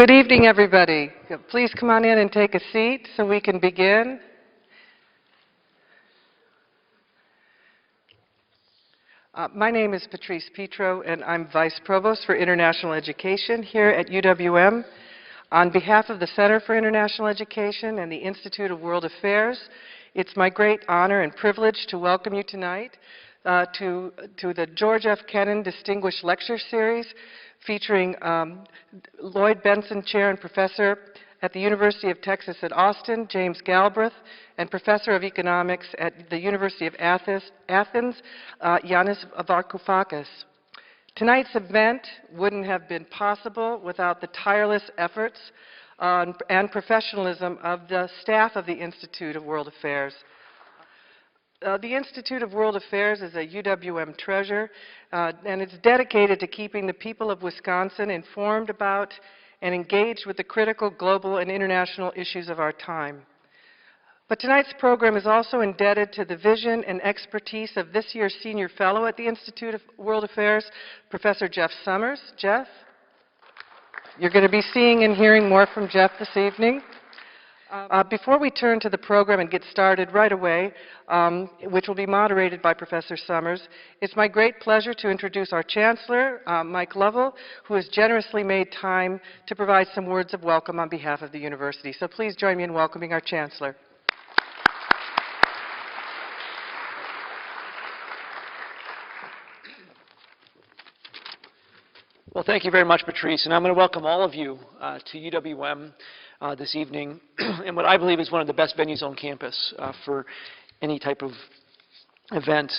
Good evening, everybody. Please come on in and take a seat so we can begin. My name is Patrice Petro, and I'm Vice Provost for International Education here at UWM. On behalf of the Center for International Education and the Institute of World Affairs, it's my great honor and privilege to welcome you tonight to the George F. Kennan Distinguished Lecture Series featuring Lloyd Benson Chair and Professor at the University of Texas at Austin, James Galbraith, and Professor of Economics at the University of Athens, Yanis Varoufakis. Tonight's event wouldn't have been possible without the tireless efforts and professionalism of the staff of the Institute of World Affairs. The Institute of World Affairs is a UWM treasure, and it's dedicated to keeping the people of Wisconsin informed about and engaged with the critical global and international issues of our time. But tonight's program is also indebted to the vision and expertise of this year's Senior Fellow at the Institute of World Affairs, Professor Jeff Sommers. Jeff, you're going to be seeing and hearing more from Jeff this evening. Before we turn to the program and get started right away, which will be moderated by Professor Sommers, it's my great pleasure to introduce our Chancellor, Mike Lovell, who has generously made time to provide some words of welcome on behalf of the university. So please join me in welcoming our Chancellor. Well, thank you very much, Patrice, and I'm going to welcome all of you to UWM this evening, and what I believe is one of the best venues on campus for any type of event.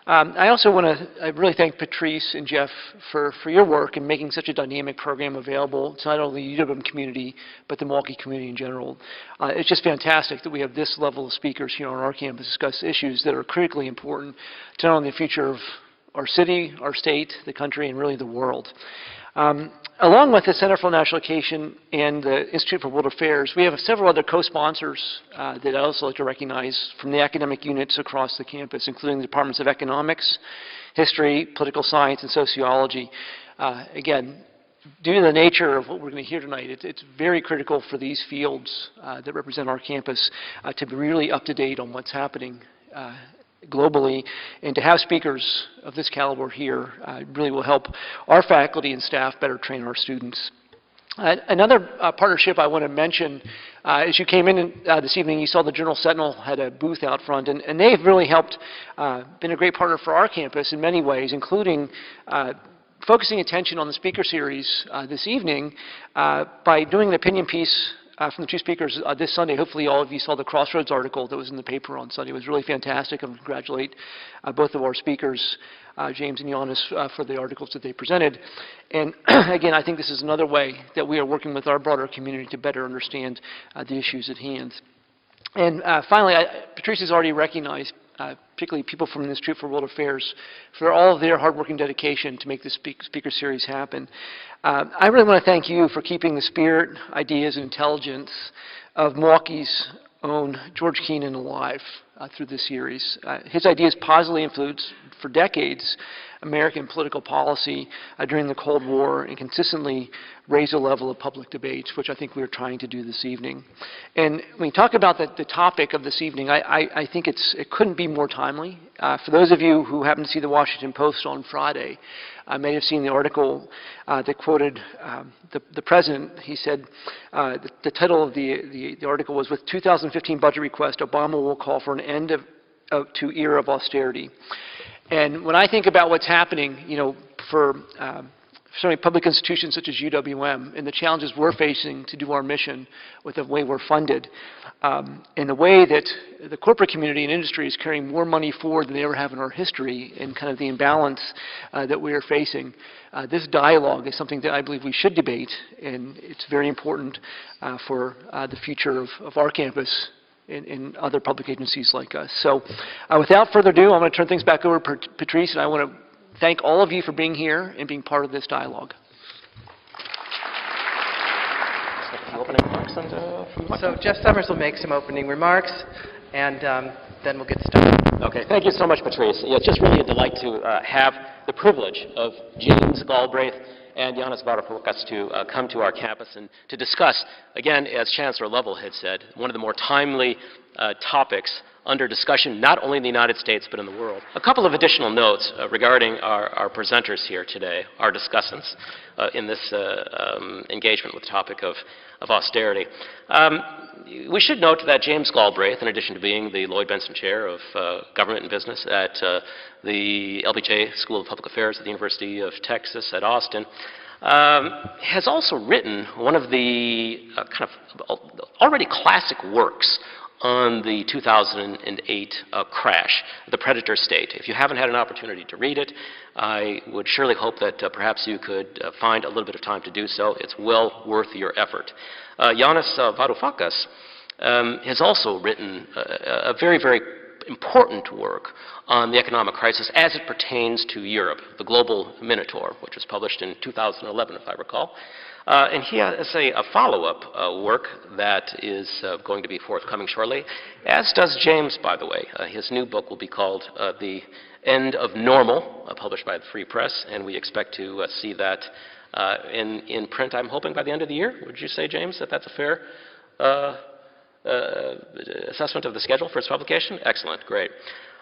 I also want to really thank Patrice and Jeff for your work in making such a dynamic program available to not only the UWM community, but the Milwaukee community in general. It's just fantastic that we have this level of speakers here on our campus to discuss issues that are critically important to not only the future of our city, our state, the country, and really the world. Along with the Center for International Education and the Institute for World Affairs, we have several other co-sponsors that I'd also like to recognize from the academic units across the campus, including the Departments of Economics, History, Political Science, and Sociology. Again, due to the nature of what we're going to hear tonight, it's very critical for these fields that represent our campus to be really up to date on what's happening globally, and to have speakers of this caliber here really will help our faculty and staff better train our students. Another partnership I want to mention, as you came in this evening, you saw the Journal Sentinel had a booth out front, and they've really helped, been a great partner for our campus in many ways, including focusing attention on the speaker series this evening by doing an opinion piece from the two speakers this Sunday. Hopefully all of you saw the Crossroads article that was in the paper on Sunday. It was really fantastic. I congratulate both of our speakers, James and Yanis, for the articles that they presented. And again, I think this is another way that we are working with our broader community to better understand the issues at hand. And finally, Patrice has already recognized particularly people from the Institute for World Affairs, for all of their hard work and dedication to make this speaker series happen. I really want to thank you for keeping the spirit, ideas, and intelligence of Milwaukee's own George Kennan alive through this series. His ideas positively influenced, for decades, American political policy during the Cold War and consistently raised the level of public debate, which I think we're trying to do this evening. And when you talk about the topic of this evening, I think it couldn't be more timely. For those of you who happened to see the Washington Post on Friday, may have seen the article that quoted the president. He said, the title of the article was, "With 2015 budget request, Obama will call for an end to era of austerity." And when I think about what's happening, for certainly public institutions such as UWM and the challenges we're facing to do our mission with the way we're funded, and the way that the corporate community and industry is carrying more money forward than they ever have in our history, and kind of the imbalance that we are facing, this dialogue is something that I believe we should debate, and it's very important for the future of our campus in other public agencies like us. So without further ado, I'm going to turn things back over to Patrice, and I want to thank all of you for being here and being part of this dialogue. So Jeff Sommers will make some opening remarks, and then we'll get started. Okay, thank you so much, Patrice. Yeah, it's just really a delight to have the privilege of James Galbraith and Yanis Varoufakis to come to our campus and to discuss, again, as Chancellor Lovell had said, one of the more timely topics under discussion, not only in the United States, but in the world. A couple of additional notes regarding our presenters here today, our discussants in this engagement with the topic of austerity. We should note that James Galbraith, in addition to being the Lloyd Benson Chair of Government and Business at the LBJ School of Public Affairs at the University of Texas at Austin, has also written one of the kind of already classic works on the 2008 crash, The Predator State. If you haven't had an opportunity to read it, I would surely hope that perhaps you could find a little bit of time to do so. It's well worth your effort. Yanis Varoufakis has also written a very, very important work on the economic crisis as it pertains to Europe, The Global Minotaur, which was published in 2011, if I recall. And he has a follow-up work that is going to be forthcoming shortly, as does James, by the way. His new book will be called The End of Normal, published by the Free Press, and we expect to see that in print, I'm hoping, by the end of the year. Would you say, James, that that's a fair assessment of the schedule for its publication? Excellent, great.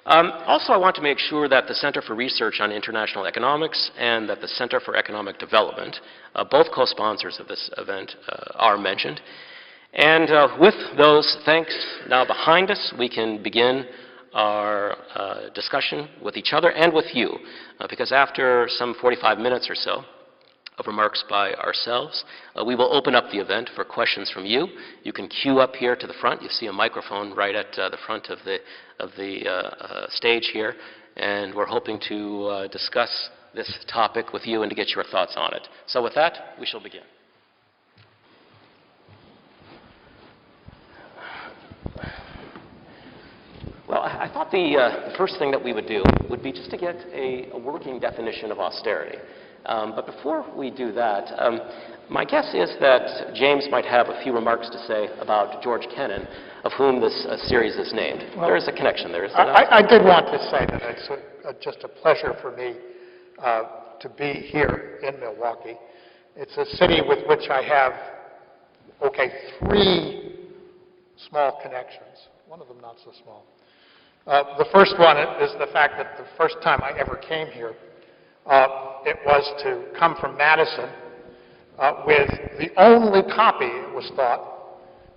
Also, I want to make sure that the Center for Research on International Economics and that the Center for Economic Development, both co-sponsors of this event, are mentioned. And with those thanks now behind us, we can begin our discussion with each other and with you, because after some 45 minutes or so of remarks by ourselves, we will open up the event for questions from you. You can queue up here to the front. You see a microphone right at the front of the stage here, and we're hoping to discuss this topic with you and to get your thoughts on it. So with that, we shall begin. Well, I thought the first thing that we would do would be just to get a working definition of austerity. But before we do that, my guess is that James might have a few remarks to say about George Kennan, of whom this series is named. Well, there is a connection there, is there not? I did want to say that it's just a pleasure for me to be here in Milwaukee. It's a city with which I have, three small connections, one of them not so small. The first one is the fact that the first time I ever came here, it was to come from Madison with the only copy, it was thought,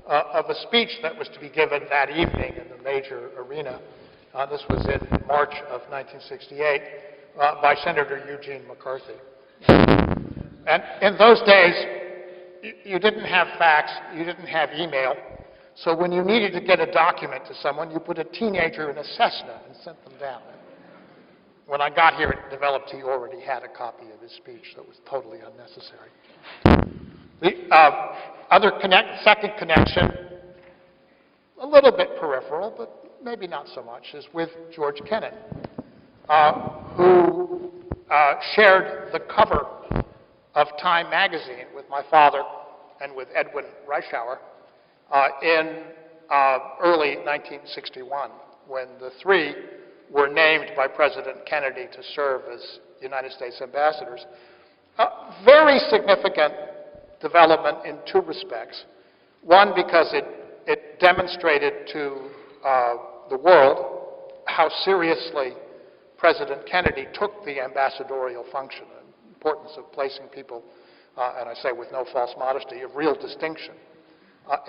of a speech that was to be given that evening in the major arena. This was in March of 1968 by Senator Eugene McCarthy. And in those days, you didn't have fax, you didn't have email, so when you needed to get a document to someone, you put a teenager in a Cessna and sent them down. When I got here, it developed he already had a copy of his speech that was totally unnecessary. The second connection, a little bit peripheral, but maybe not so much, is with George Kennan, who shared the cover of Time magazine with my father and with Edwin Reischauer in early 1961, when the three were named by President Kennedy to serve as United States ambassadors. Very significant development in two respects. One, because it demonstrated to the world how seriously President Kennedy took the ambassadorial function, the importance of placing people, and I say with no false modesty, of real distinction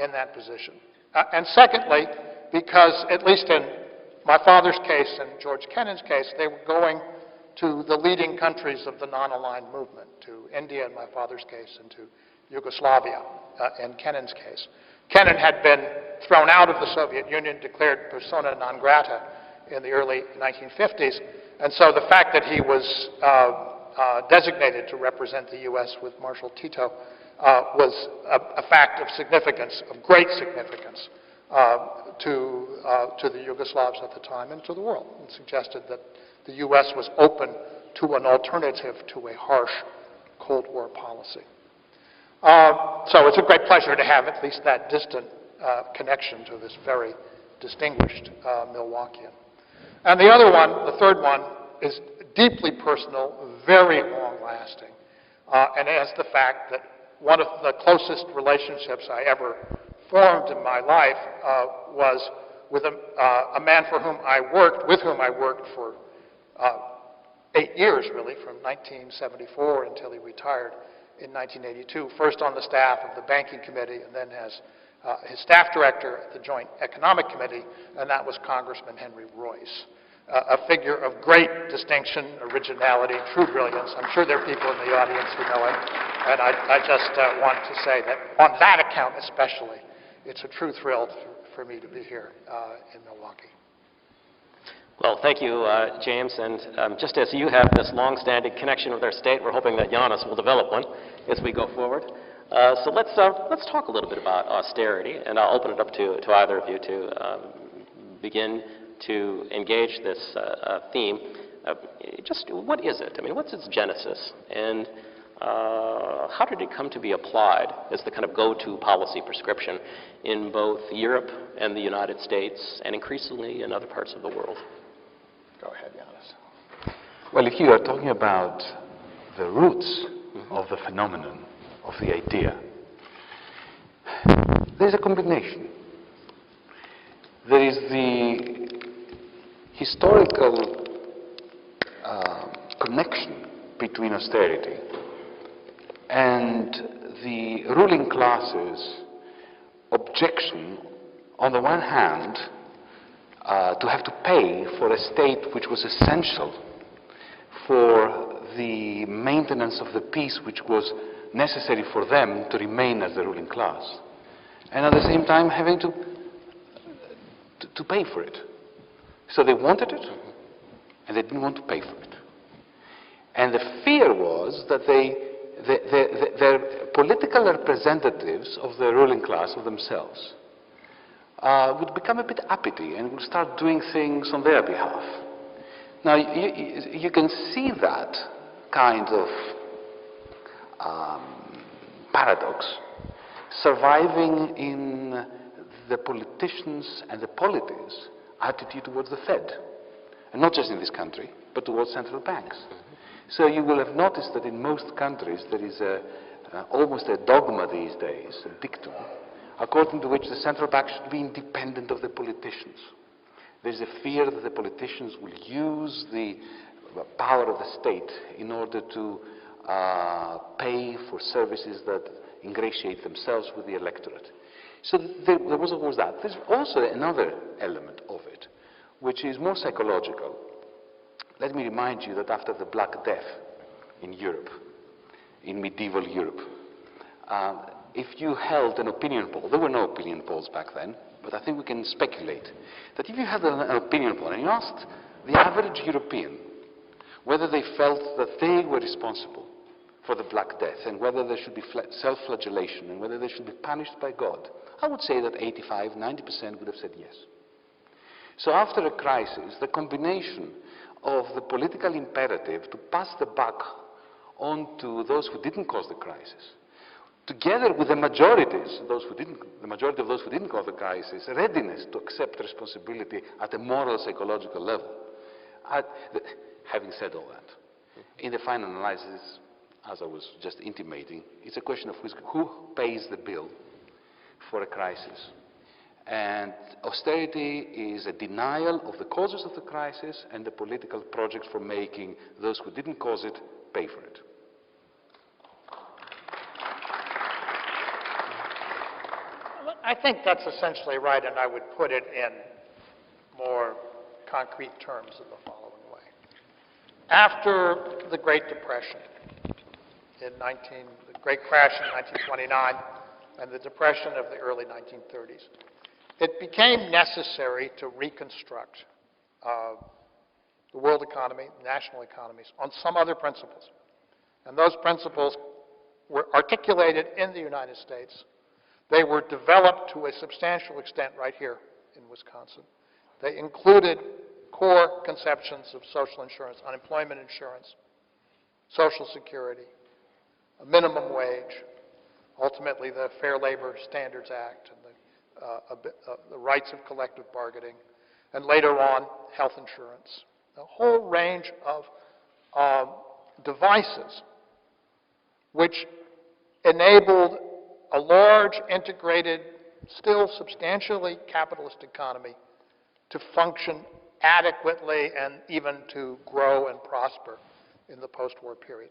in that position. And secondly, because at least in my father's case and George Kennan's case, they were going to the leading countries of the non-aligned movement, to India in my father's case and to Yugoslavia in Kennan's case. Kennan had been thrown out of the Soviet Union, declared persona non grata in the early 1950s, and so the fact that he was designated to represent the U.S. with Marshal Tito was a fact of significance, of great significance, to the Yugoslavs at the time and to the world, and suggested that the U.S. was open to an alternative to a harsh Cold War policy. So it's a great pleasure to have at least that distant connection to this very distinguished Milwaukeean. And the other one, the third one, is deeply personal, very long-lasting. and as the fact that one of the closest relationships I ever formed in my life was with a man with whom I worked for 8 years, really, from 1974 until he retired in 1982, first on the staff of the Banking Committee and then as his staff director at the Joint Economic Committee, and that was Congressman Henry Royce, a figure of great distinction, originality, true brilliance. I'm sure there are people in the audience who know him, and I just want to say that on that account especially, it's a true thrill for me to be here in Milwaukee. Well, thank you, James. And just as you have this long-standing connection with our state, we're hoping that Yanis will develop one as we go forward. So let's talk a little bit about austerity, and I'll open it up to either of you to begin to engage this theme. Just what is it? I mean, what's its genesis, and how did it come to be applied as the kind of go-to policy prescription in both Europe and the United States, and increasingly in other parts of the world? Go ahead, Yanis. Well, if you are talking about the roots of the phenomenon, of the idea, there's a combination. There is the historical connection between austerity and the ruling class's objection, on the one hand, to have to pay for a state which was essential for the maintenance of the peace which was necessary for them to remain as the ruling class, and at the same time having to pay for it. So they wanted it, and they didn't want to pay for it. And the fear was that their political representatives of the ruling class, of themselves, would become a bit uppity and would start doing things on their behalf. Now, you can see that kind of paradox surviving in the politicians and the polities' attitude towards the Fed. And not just in this country, but towards central banks. So you will have noticed that in most countries there is almost a dogma these days, a dictum, according to which the central bank should be independent of the politicians. There's a fear that the politicians will use the power of the state in order to pay for services that ingratiate themselves with the electorate. So there was always that. There's also another element of it, which is more psychological. Let me remind you that after the Black Death in Europe, in medieval Europe, if you held an opinion poll, there were no opinion polls back then, but I think we can speculate that if you had an opinion poll and you asked the average European whether they felt that they were responsible for the Black Death and whether there should be self-flagellation and whether they should be punished by God, I would say that 85–90% would have said yes. So after a crisis, the combination of the political imperative to pass the buck on to those who didn't cause the crisis, together with the majority of those who didn't cause the crisis, readiness to accept responsibility at a moral, psychological level. Having said all that, in the final analysis, as I was just intimating, it's a question of who pays the bill for a crisis. And austerity is a denial of the causes of the crisis and the political project for making those who didn't cause it pay for it. I think that's essentially right, and I would put it in more concrete terms in the following way. After the Great Depression, the Great Crash in 1929, and the Depression of the early 1930s, it became necessary to reconstruct the world economy, national economies, on some other principles. And those principles were articulated in the United States. They were developed to a substantial extent right here in Wisconsin. They included core conceptions of social insurance, unemployment insurance, Social Security, a minimum wage, ultimately the Fair Labor Standards Act, and the rights of collective bargaining, and later on, health insurance. A whole range of devices which enabled a large, integrated, still substantially capitalist economy to function adequately and even to grow and prosper in the post-war period.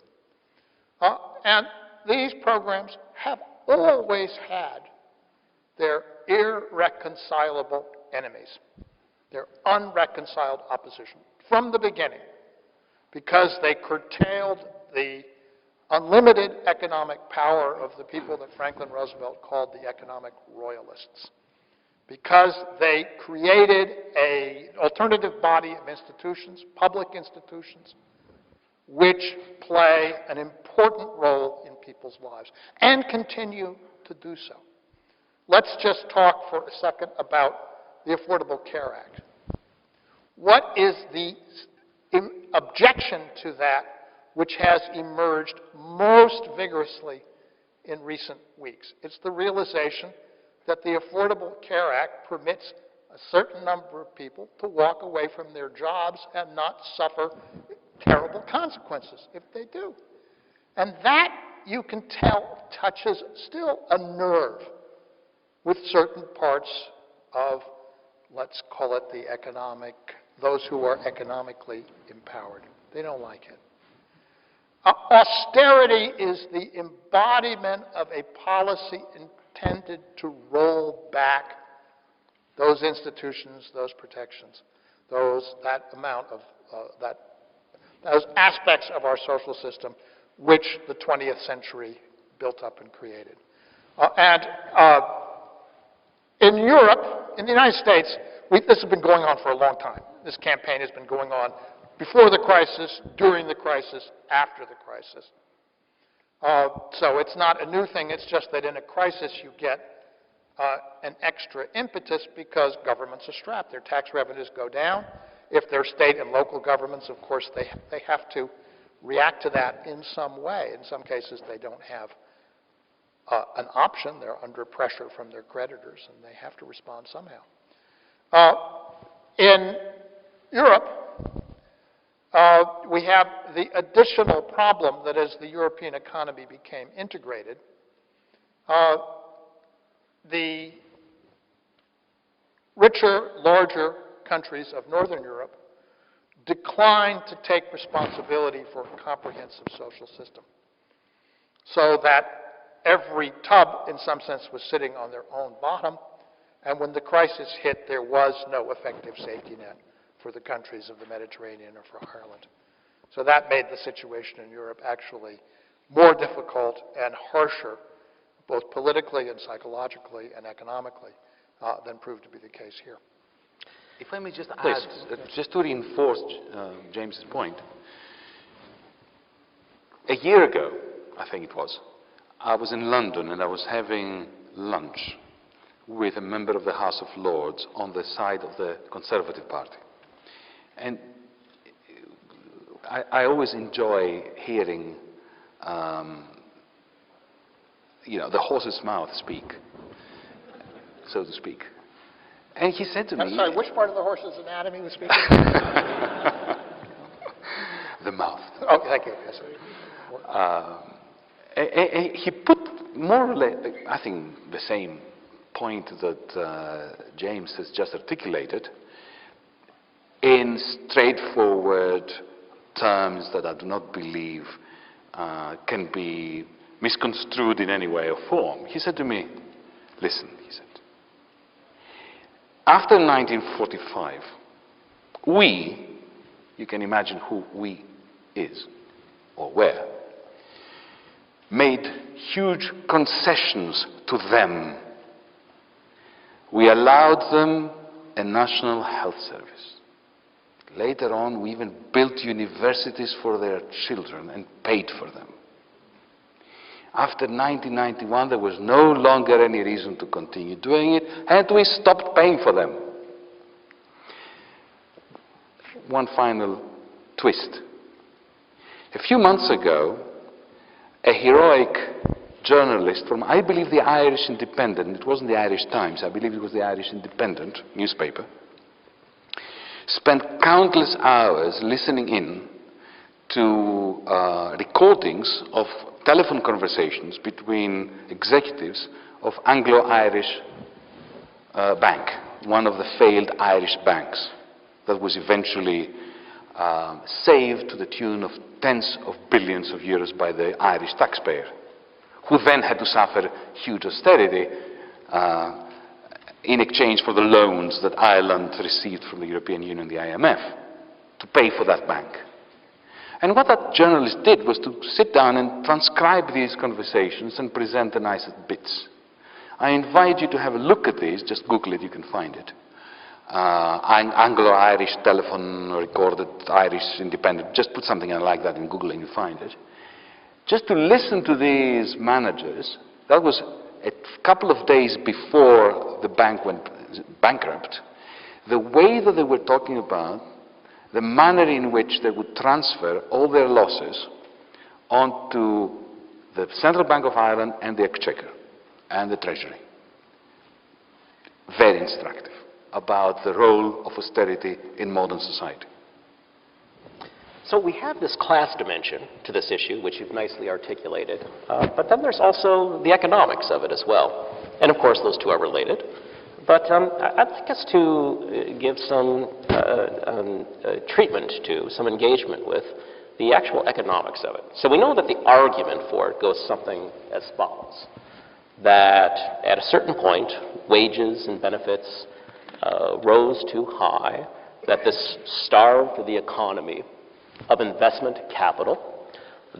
And these programs have always had their irreconcilable enemies, their unreconciled opposition from the beginning, because they curtailed the unlimited economic power of the people that Franklin Roosevelt called the economic royalists, because they created an alternative body of institutions, public institutions, which play an important role in people's lives and continue to do so. Let's just talk for a second about the Affordable Care Act. What is the objection to that which has emerged most vigorously in recent weeks? It's the realization that the Affordable Care Act permits a certain number of people to walk away from their jobs and not suffer terrible consequences if they do. And that, you can tell, touches still a nerve with certain parts of, let's call it the economic, those who are economically empowered. They don't like it. Austerity is the embodiment of a policy intended to roll back those institutions, those protections, that amount of those aspects of our social system which the 20th century built up and created. In Europe, in the United States, this has been going on for a long time. This campaign has been going on before the crisis, during the crisis, after the crisis. So it's not a new thing. It's just that in a crisis you get an extra impetus because governments are strapped. Their tax revenues go down. If they're state and local governments, of course, they have to react to that in some way. In some cases, they don't have an option. They're under pressure from their creditors, and they have to respond somehow. In Europe, we have the additional problem that as the European economy became integrated, the richer, larger countries of Northern Europe declined to take responsibility for a comprehensive social system, so that every tub, in some sense, was sitting on their own bottom, and when the crisis hit, there was no effective safety net for the countries of the Mediterranean or for Ireland. So that made the situation in Europe actually more difficult and harsher, both politically and psychologically and economically, than proved to be the case here. If I may just add, just to reinforce James's point, a year ago, I think it was, I was in London and I was having lunch with a member of the House of Lords on the side of the Conservative Party. And I always enjoy hearing, the horse's mouth speak, so to speak. And he said to me... I'm sorry, which part of the horse's anatomy was speaking? The mouth. Oh, thank you. Yes. He put more or less, I think, the same point that James has just articulated in straightforward terms that I do not believe can be misconstrued in any way or form. He said to me, listen, he said, after 1945, we, you can imagine who we is or were, made huge concessions to them. We allowed them a national health service. Later on, we even built universities for their children and paid for them. After 1991, there was no longer any reason to continue doing it, and we stopped paying for them. One final twist. A few months ago, a heroic journalist from, I believe, the Irish Independent, it wasn't the Irish Times, I believe it was the Irish Independent newspaper, spent countless hours listening in to recordings of telephone conversations between executives of Anglo-Irish Bank, one of the failed Irish banks that was eventually saved to the tune of tens of billions of euros by the Irish taxpayer, who then had to suffer huge austerity in exchange for the loans that Ireland received from the European Union and the IMF to pay for that bank. And what that journalist did was to sit down and transcribe these conversations and present the nicest bits. I invite you to have a look at these. Just Google it, you can find it. Anglo-Irish telephone recorded Irish independent. Just put something like that in Google and you find it. Just to listen to these managers, that was a couple of days before the bank went bankrupt, the way that they were talking about the manner in which they would transfer all their losses onto the Central Bank of Ireland and the Exchequer and the Treasury. Very instructive about the role of austerity in modern society. So we have this class dimension to this issue, which you've nicely articulated, but then there's also the economics of it as well. And of course, those two are related. But I'd like us to give some treatment to, some engagement with, the actual economics of it. So we know that the argument for it goes something as follows, that at a certain point, wages and benefits rose too high, that this starved the economy of investment capital,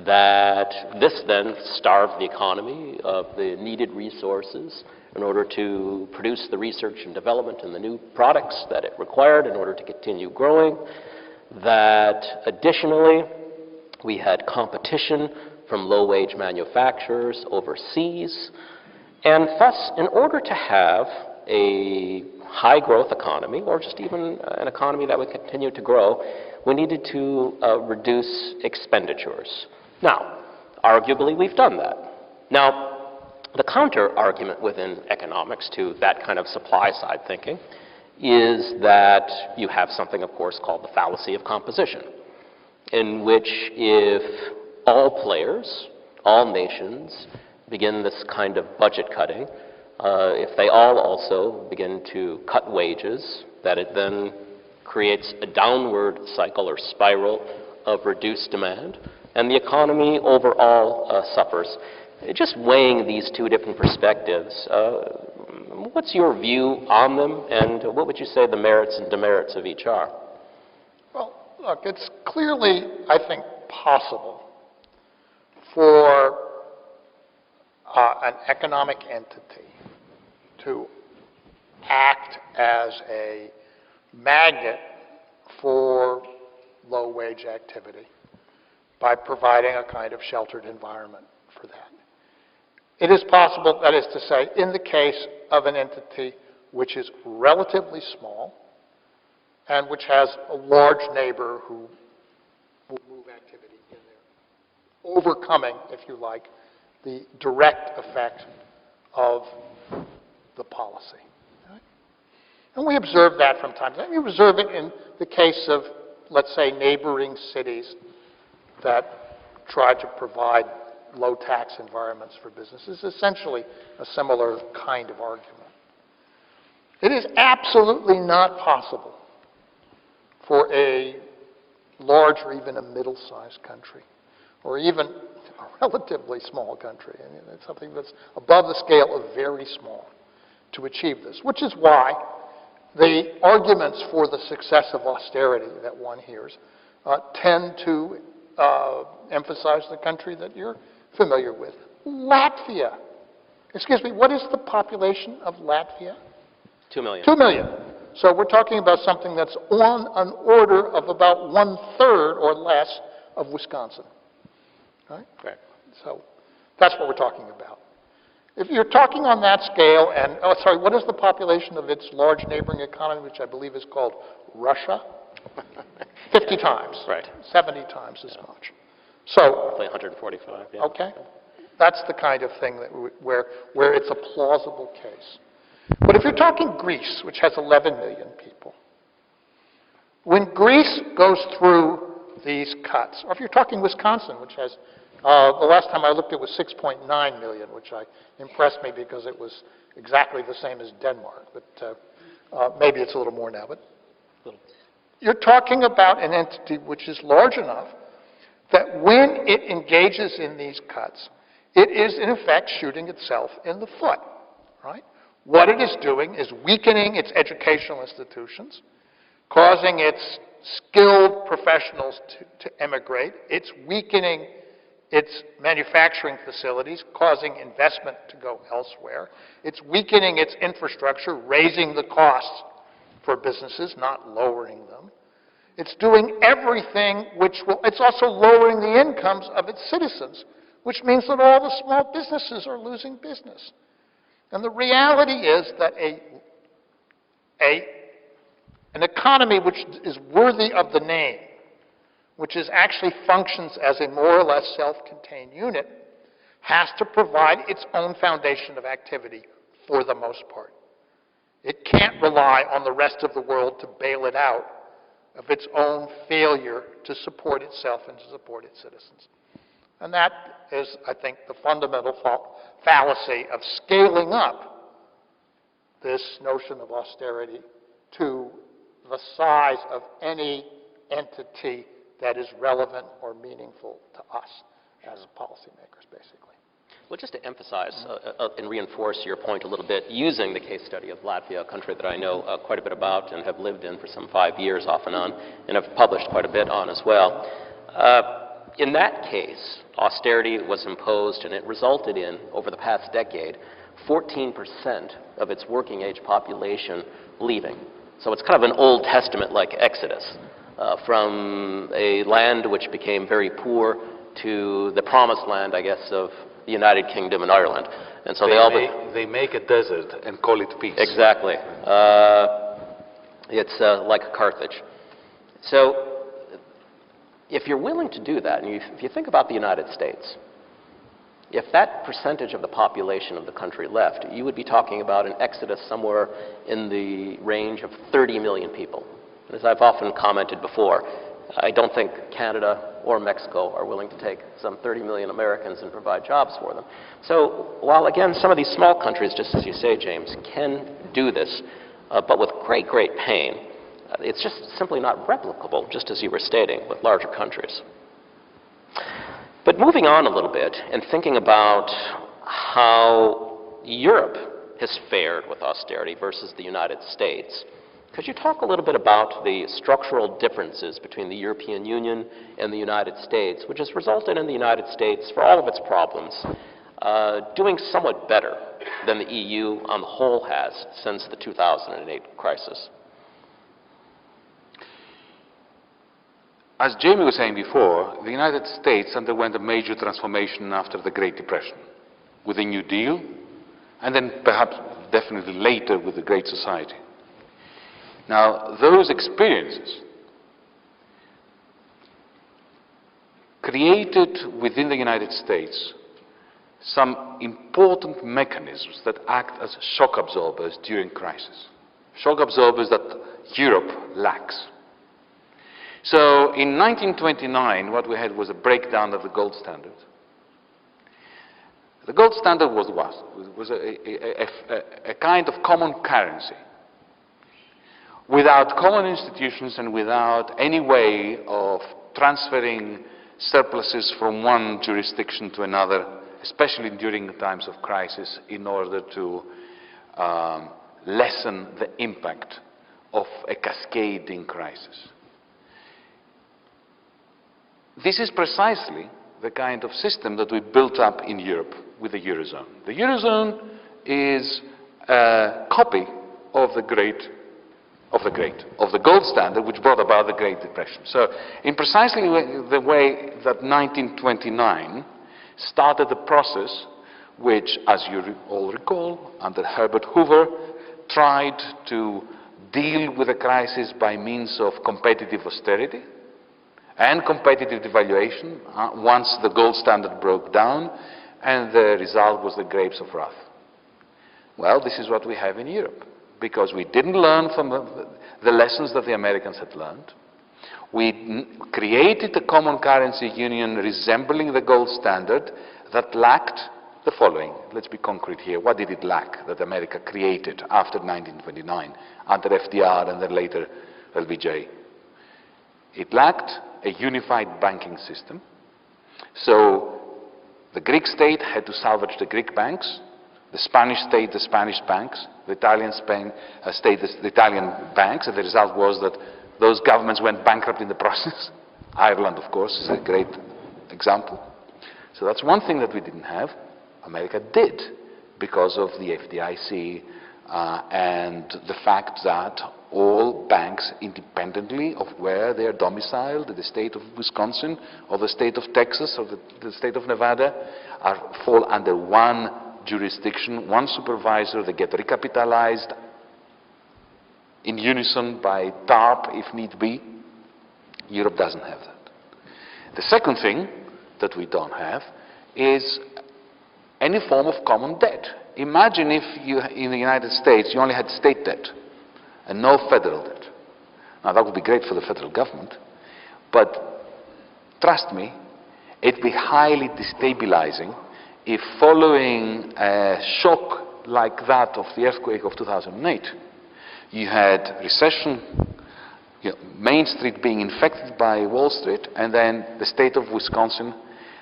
that this then starved the economy of the needed resources in order to produce the research and development and the new products that it required in order to continue growing, that additionally we had competition from low-wage manufacturers overseas, and thus in order to have a high-growth economy, or just even an economy that would continue to grow, we needed to reduce expenditures. Now, arguably, we've done that. Now, the counter-argument within economics to that kind of supply-side thinking is that you have something, of course, called the fallacy of composition, in which if all players, all nations, begin this kind of budget cutting, if they all also begin to cut wages, that it then creates a downward cycle or spiral of reduced demand, and the economy overall suffers. Just weighing these two different perspectives, what's your view on them, and what would you say the merits and demerits of each are? Well, look, it's clearly, I think, possible for an economic entity to act as a magnet for low-wage activity by providing a kind of sheltered environment for that. It is possible, that is to say, in the case of an entity which is relatively small and which has a large neighbor who will move activity in there, overcoming, if you like, the direct effect of the policy. Right? And we observe that from time to time. We observe it in the case of, let's say, neighboring cities that try to provide low-tax environments for businesses, essentially a similar kind of argument. It is absolutely not possible for a large or even a middle-sized country, or even a relatively small country, I mean, it's something that's above the scale of very small, to achieve this, which is why the arguments for the success of austerity that one hears tend to emphasize the country that you're familiar with, Latvia. Excuse me, what is the population of Latvia? 2 million. 2 million. So we're talking about something that's on an order of about 1/3 or less of Wisconsin. Right? Right. So that's what we're talking about. If you're talking on that scale, and, oh, sorry, what is the population of its large neighboring economy, which I believe is called Russia? 50 times. Right. 70 times as much. So, Roughly 145, yeah. okay, that's the kind of thing that where it's a plausible case. But if you're talking Greece, which has 11 million people, when Greece goes through these cuts, or if you're talking Wisconsin, which has The last time I looked, it was 6.9 million, which impressed me because it was exactly the same as Denmark. But maybe it's a little more now. But you're talking about an entity which is large enough that when it engages in these cuts, it is in effect shooting itself in the foot, right? What it is doing is weakening its educational institutions, causing its skilled professionals to emigrate. It's weakening its manufacturing facilities, causing investment to go elsewhere. It's weakening its infrastructure, raising the costs for businesses, not lowering them. It's doing everything it's also lowering the incomes of its citizens, which means that all the small businesses are losing business. And the reality is that an economy which is worthy of the name, which actually functions as a more or less self-contained unit, has to provide its own foundation of activity for the most part. It can't rely on the rest of the world to bail it out of its own failure to support itself and to support its citizens. And that is, I think, the fundamental fallacy of scaling up this notion of austerity to the size of any entity that is relevant or meaningful to us as policymakers, basically. Well, just to emphasize and reinforce your point a little bit, using the case study of Latvia, a country that I know quite a bit about and have lived in for some 5 years off and on, and have published quite a bit on as well. In that case, austerity was imposed, and it resulted in, over the past decade, 14% of its working age population leaving. So it's kind of an Old Testament-like exodus from a land which became very poor to the promised land, I guess, of the United Kingdom and Ireland. And so they make a desert and call it peace. Exactly. It's like Carthage. So if you're willing to do that, and if you think about the United States, if that percentage of the population of the country left, you would be talking about an exodus somewhere in the range of 30 million people. As I've often commented before, I don't think Canada or Mexico are willing to take some 30 million Americans and provide jobs for them. So while, again, some of these small countries, just as you say, James, can do this, but with great, great pain, it's just simply not replicable, just as you were stating, with larger countries. But moving on a little bit and thinking about how Europe has fared with austerity versus the United States, could you talk a little bit about the structural differences between the European Union and the United States, which has resulted in the United States, for all of its problems, doing somewhat better than the EU on the whole has since the 2008 crisis? As Jamie was saying before, the United States underwent a major transformation after the Great Depression, with the New Deal, and then perhaps definitely later with the Great Society. Now, those experiences created within the United States some important mechanisms that act as shock absorbers during crisis. Shock absorbers that Europe lacks. So in 1929, what we had was a breakdown of the gold standard. The gold standard was what? It was a kind of common currency. Without common institutions and without any way of transferring surpluses from one jurisdiction to another, especially during times of crisis, in order to lessen the impact of a cascading crisis. This is precisely the kind of system that we built up in Europe with the eurozone. The eurozone is a copy of the gold standard, which brought about the Great Depression. So in precisely the way that 1929 started the process which, as you all recall, under Herbert Hoover, tried to deal with the crisis by means of competitive austerity and competitive devaluation once the gold standard broke down, and the result was the grapes of wrath. Well, this is what we have in Europe, because we didn't learn from the lessons that the Americans had learned. We created a common currency union resembling the gold standard that lacked the following. Let's be concrete here. What did it lack that America created after 1929, under FDR and then later LBJ? It lacked a unified banking system. So the Greek state had to salvage the Greek banks, the Spanish state, the Spanish banks, the Italian state, the Italian banks, and the result was that those governments went bankrupt in the process. Ireland, of course, is a great example. So that's one thing that we didn't have. America did, because of the FDIC and the fact that all banks, independently of where they are domiciled, in the state of Wisconsin, or the state of Texas, or the state of Nevada, fall under one jurisdiction, one supervisor. They get recapitalized in unison by TARP, if need be. Europe doesn't have that. The second thing that we don't have is any form of common debt. Imagine if you, in the United States, you only had state debt and no federal debt. Now, that would be great for the federal government, but trust me, it'd be highly destabilizing if, following a shock like that of the earthquake of 2008, you had recession, Main Street being infected by Wall Street, and then the state of Wisconsin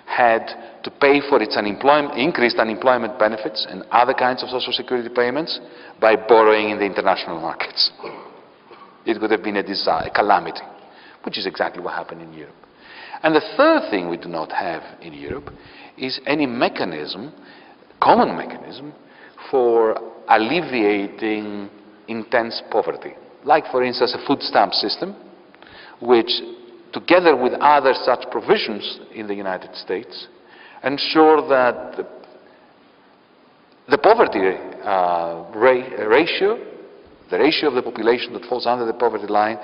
had to pay for its increased unemployment benefits and other kinds of social security payments by borrowing in the international markets. It would have been a calamity, which is exactly what happened in Europe. And the third thing we do not have in Europe is any mechanism, common mechanism, for alleviating intense poverty. Like, for instance, a food stamp system, which, together with other such provisions in the United States, ensure that the poverty ratio, the ratio of the population that falls under the poverty line,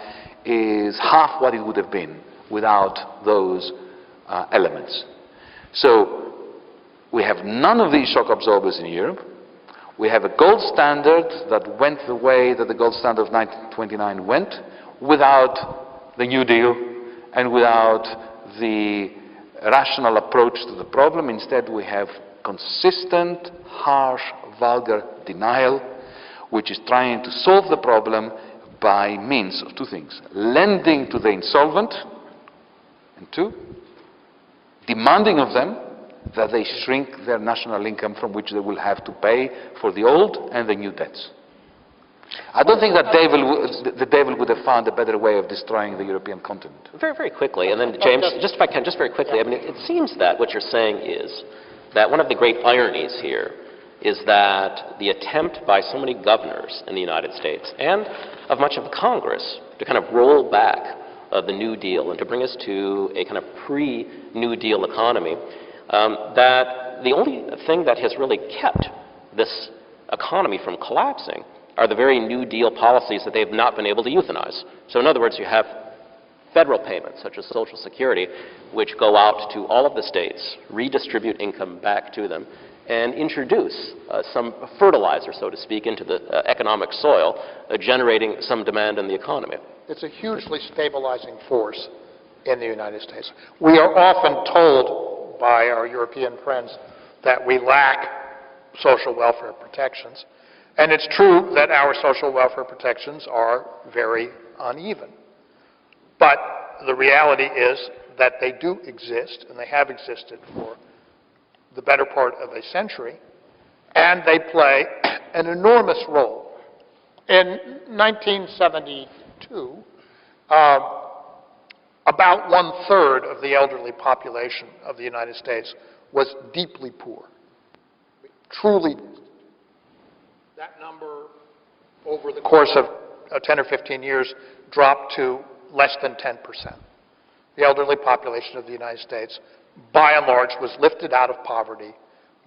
is half what it would have been without those elements. So we have none of these shock absorbers in Europe. We have a gold standard that went the way that the gold standard of 1929 went, without the New Deal and without the rational approach to the problem. Instead, we have consistent, harsh, vulgar denial, which is trying to solve the problem by means of two things: lending to the insolvent, and two, demanding of them that they shrink their national income from which they will have to pay for the old and the new debts. I don't think that the devil would have found a better way of destroying the European continent. Very, very quickly, and then James, just if I can, just very quickly, I mean, it seems that what you're saying is that one of the great ironies here is that the attempt by so many governors in the United States and of much of Congress to kind of roll back the New Deal and to bring us to a kind of pre-New Deal economy, that the only thing that has really kept this economy from collapsing are the very New Deal policies that they've not been able to euthanize. So in other words, you have federal payments, such as Social Security, which go out to all of the states, redistribute income back to them, and introduce some fertilizer, so to speak, into the economic soil, generating some demand in the economy. It's a hugely stabilizing force in the United States. We are often told by our European friends that we lack social welfare protections. And it's true that our social welfare protections are very uneven. But the reality is that they do exist, and they have existed for the better part of a century, and they play an enormous role. In 1972, about 1/3 of the elderly population of the United States was deeply poor. Truly, that number over the course of 10 or 15 years dropped to less than 10%. The elderly population of the United States, by and large, was lifted out of poverty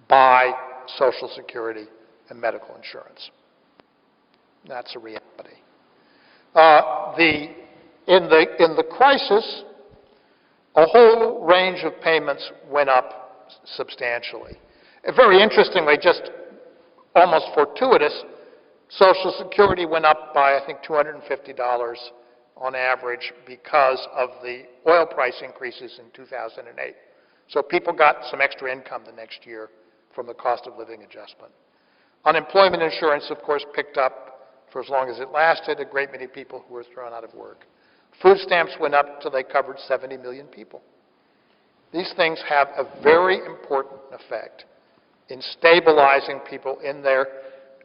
by Social Security and medical insurance. That's a reality. In the crisis, a whole range of payments went up substantially. Very interestingly, just almost fortuitous, Social Security went up by, I think, $250 on average because of the oil price increases in 2008. So people got some extra income the next year from the cost of living adjustment. Unemployment insurance, of course, picked up for as long as it lasted, a great many people who were thrown out of work. Food stamps went up till they covered 70 million people. These things have a very important effect in stabilizing people in their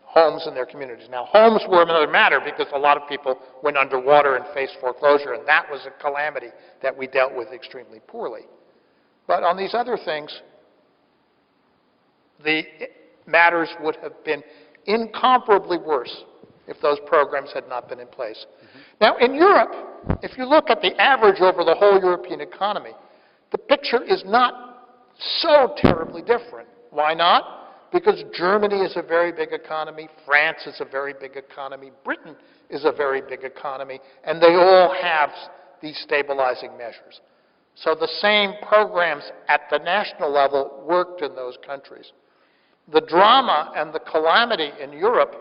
homes and their communities. Now, homes were another matter because a lot of people went underwater and faced foreclosure, and that was a calamity that we dealt with extremely poorly. But on these other things, the matters would have been incomparably worse if those programs had not been in place. Now, in Europe, if you look at the average over the whole European economy, the picture is not so terribly different. Why not? Because Germany is a very big economy, France is a very big economy, Britain is a very big economy, and they all have these stabilizing measures. So the same programs at the national level worked in those countries. The drama and the calamity in Europe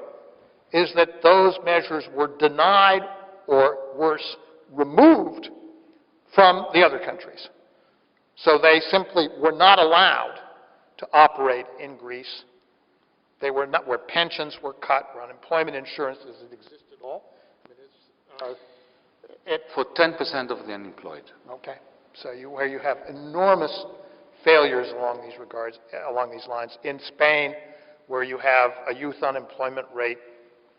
is that those measures were denied, or worse, removed from the other countries. So they simply were not allowed to operate in Greece. They were not, where pensions were cut, where unemployment insurance doesn't exist at all. For 10% of the unemployed. Okay. So where you have enormous failures along these lines. In Spain, where you have a youth unemployment rate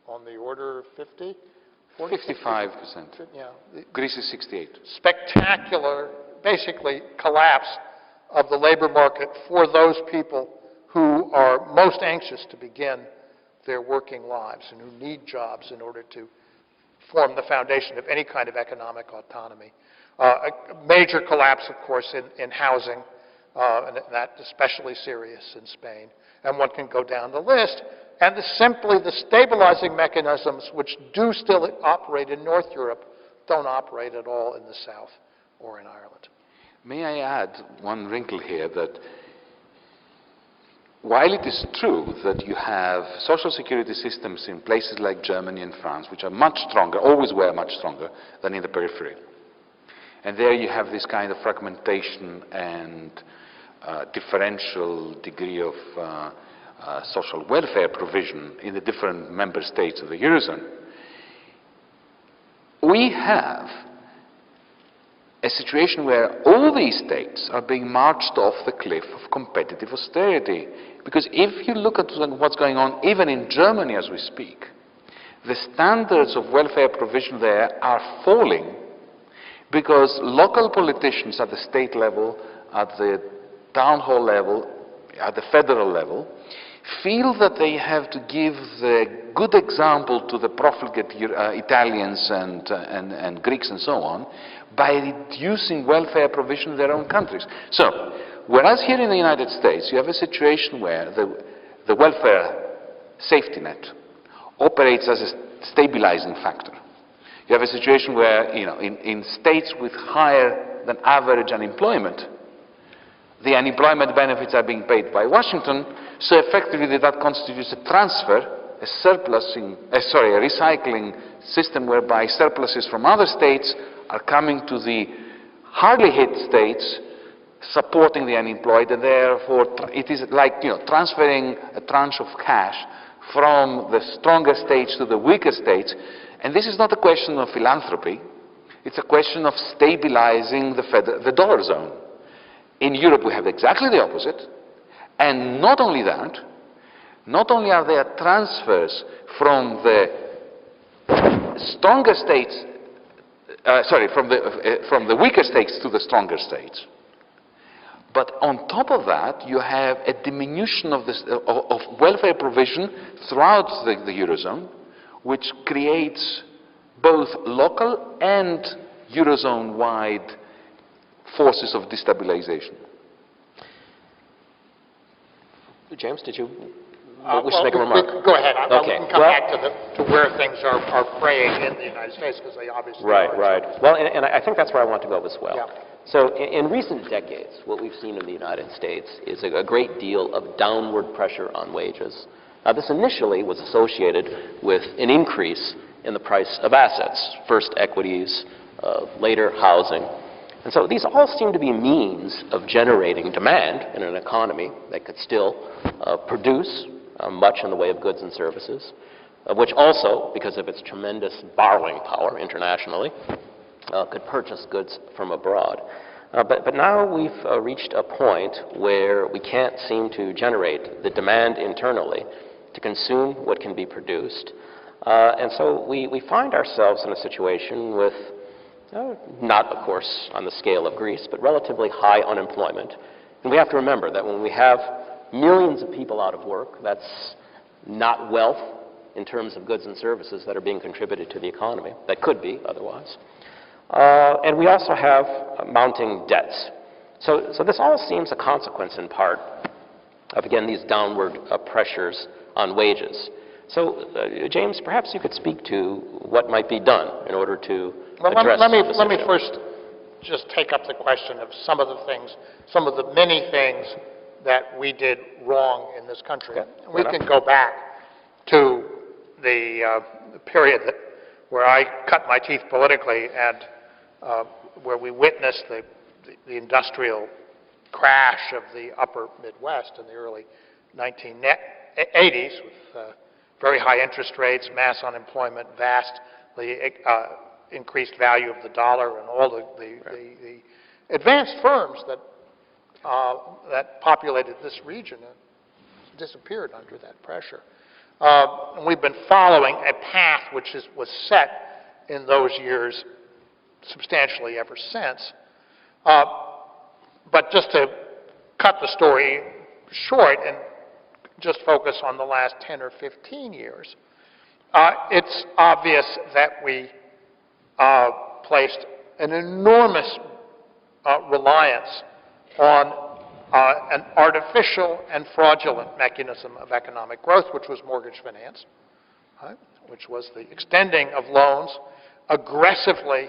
on the order of 50? 55%. Yeah. Greece is 68. Spectacular, basically, collapse of the labor market for those people who are most anxious to begin their working lives and who need jobs in order to form the foundation of any kind of economic autonomy. A major collapse, of course, in housing, and that's especially serious in Spain. And one can go down the list. And simply the stabilizing mechanisms, which do still operate in North Europe, don't operate at all in the South or in Ireland. May I add one wrinkle here, that while it is true that you have social security systems in places like Germany and France, which are much stronger, always were much stronger than in the periphery, and there you have this kind of fragmentation and differential degree of social welfare provision in the different member states of the eurozone, we have a situation where all these states are being marched off the cliff of competitive austerity. Because if you look at what's going on even in Germany as we speak, the standards of welfare provision there are falling because local politicians at the state level, at the town hall level, at the federal level, feel that they have to give the good example to the profligate Italians and Greeks and so on by reducing welfare provision in their own countries. So, whereas here in the United States you have a situation where the welfare safety net operates as a stabilizing factor. You have a situation where, in states with higher than average unemployment, the unemployment benefits are being paid by Washington, so effectively that constitutes a transfer, a recycling system whereby surpluses from other states are coming to the hardly hit states, supporting the unemployed, and therefore it is like transferring a tranche of cash from the stronger states to the weaker states. And this is not a question of philanthropy, it's a question of stabilizing the dollar zone. In Europe we have exactly the opposite, and not only that, not only are there transfers from the stronger states, from the weaker states to the stronger states, but on top of that you have a diminution of welfare provision throughout the Eurozone, which creates both local and Eurozone-wide forces of destabilization. James, did you wish to make a well, remark? Go ahead. Okay. We can come back to where things are fraying in the United States, because they obviously are. Right. Well, and I think that's where I want to go as well. Yeah. So in recent decades, what we've seen in the United States is a great deal of downward pressure on wages. Now, this initially was associated with an increase in the price of assets, first equities, later housing. And so these all seem to be means of generating demand in an economy that could still produce much in the way of goods and services, which also, because of its tremendous borrowing power internationally, could purchase goods from abroad. But now we've reached a point where we can't seem to generate the demand internally to consume what can be produced. And so we find ourselves in a situation with, not, of course, on the scale of Greece, but relatively high unemployment. And we have to remember that when we have millions of people out of work, that's not wealth in terms of goods and services that are being contributed to the economy, that could be otherwise. And we also have mounting debts. So this all seems a consequence in part of, again, these downward pressures on wages. So, James, perhaps you could speak to what might be done in order to address this let me issue. first just take up the question of some of the things, some of the many things that we did wrong in this country. Okay. We can go back to the period where I cut my teeth politically and where we witnessed the industrial crash of the upper Midwest in the early 1980s with very high interest rates, mass unemployment, vastly increased value of the dollar, and all the advanced firms that populated this region disappeared under that pressure. And we've been following a path which was set in those years substantially ever since. But just to cut the story short and just focus on the last 10 or 15 years, it's obvious that we placed an enormous reliance on an artificial and fraudulent mechanism of economic growth, which was mortgage finance, right? Which was the extending of loans by aggressively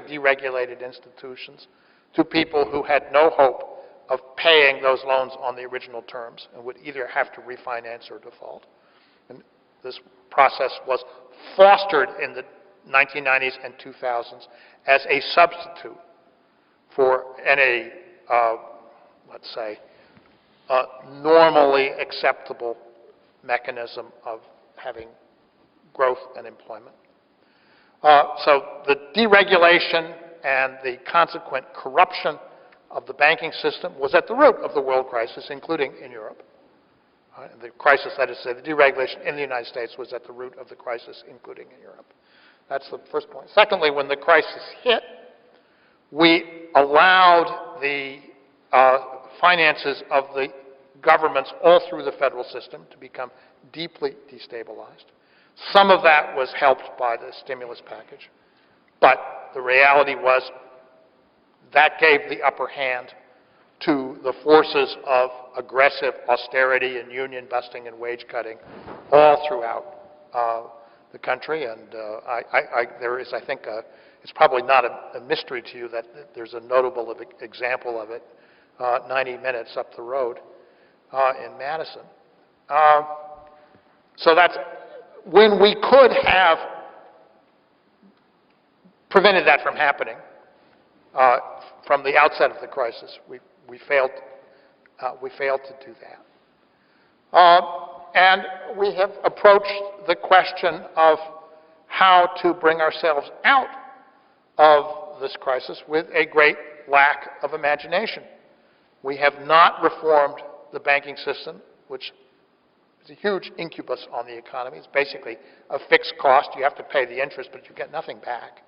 deregulated institutions to people who had no hope of paying those loans on the original terms and would either have to refinance or default. And this process was fostered in the 1990s and 2000s as a substitute for any, let's say, normally acceptable mechanism of having growth and employment. So the deregulation and the consequent corruption of the banking system was at the root of the world crisis, including in Europe. The crisis, that is to say, the deregulation in the United States was at the root of the crisis, including in Europe. That's the first point. Secondly, when the crisis hit, we allowed the finances of the governments all through the federal system to become deeply destabilized. Some of that was helped by the stimulus package, but the reality was that gave the upper hand to the forces of aggressive austerity and union busting and wage cutting all throughout the country. And there is, I think, it's probably not a mystery to you that there's a notable example of it 90 minutes up the road in Madison. So that's when we could have prevented that from happening from the outset of the crisis. We failed to do that. And we have approached the question of how to bring ourselves out of this crisis with a great lack of imagination. We have not reformed the banking system, which is a huge incubus on the economy. It's basically a fixed cost. You have to pay the interest, but you get nothing back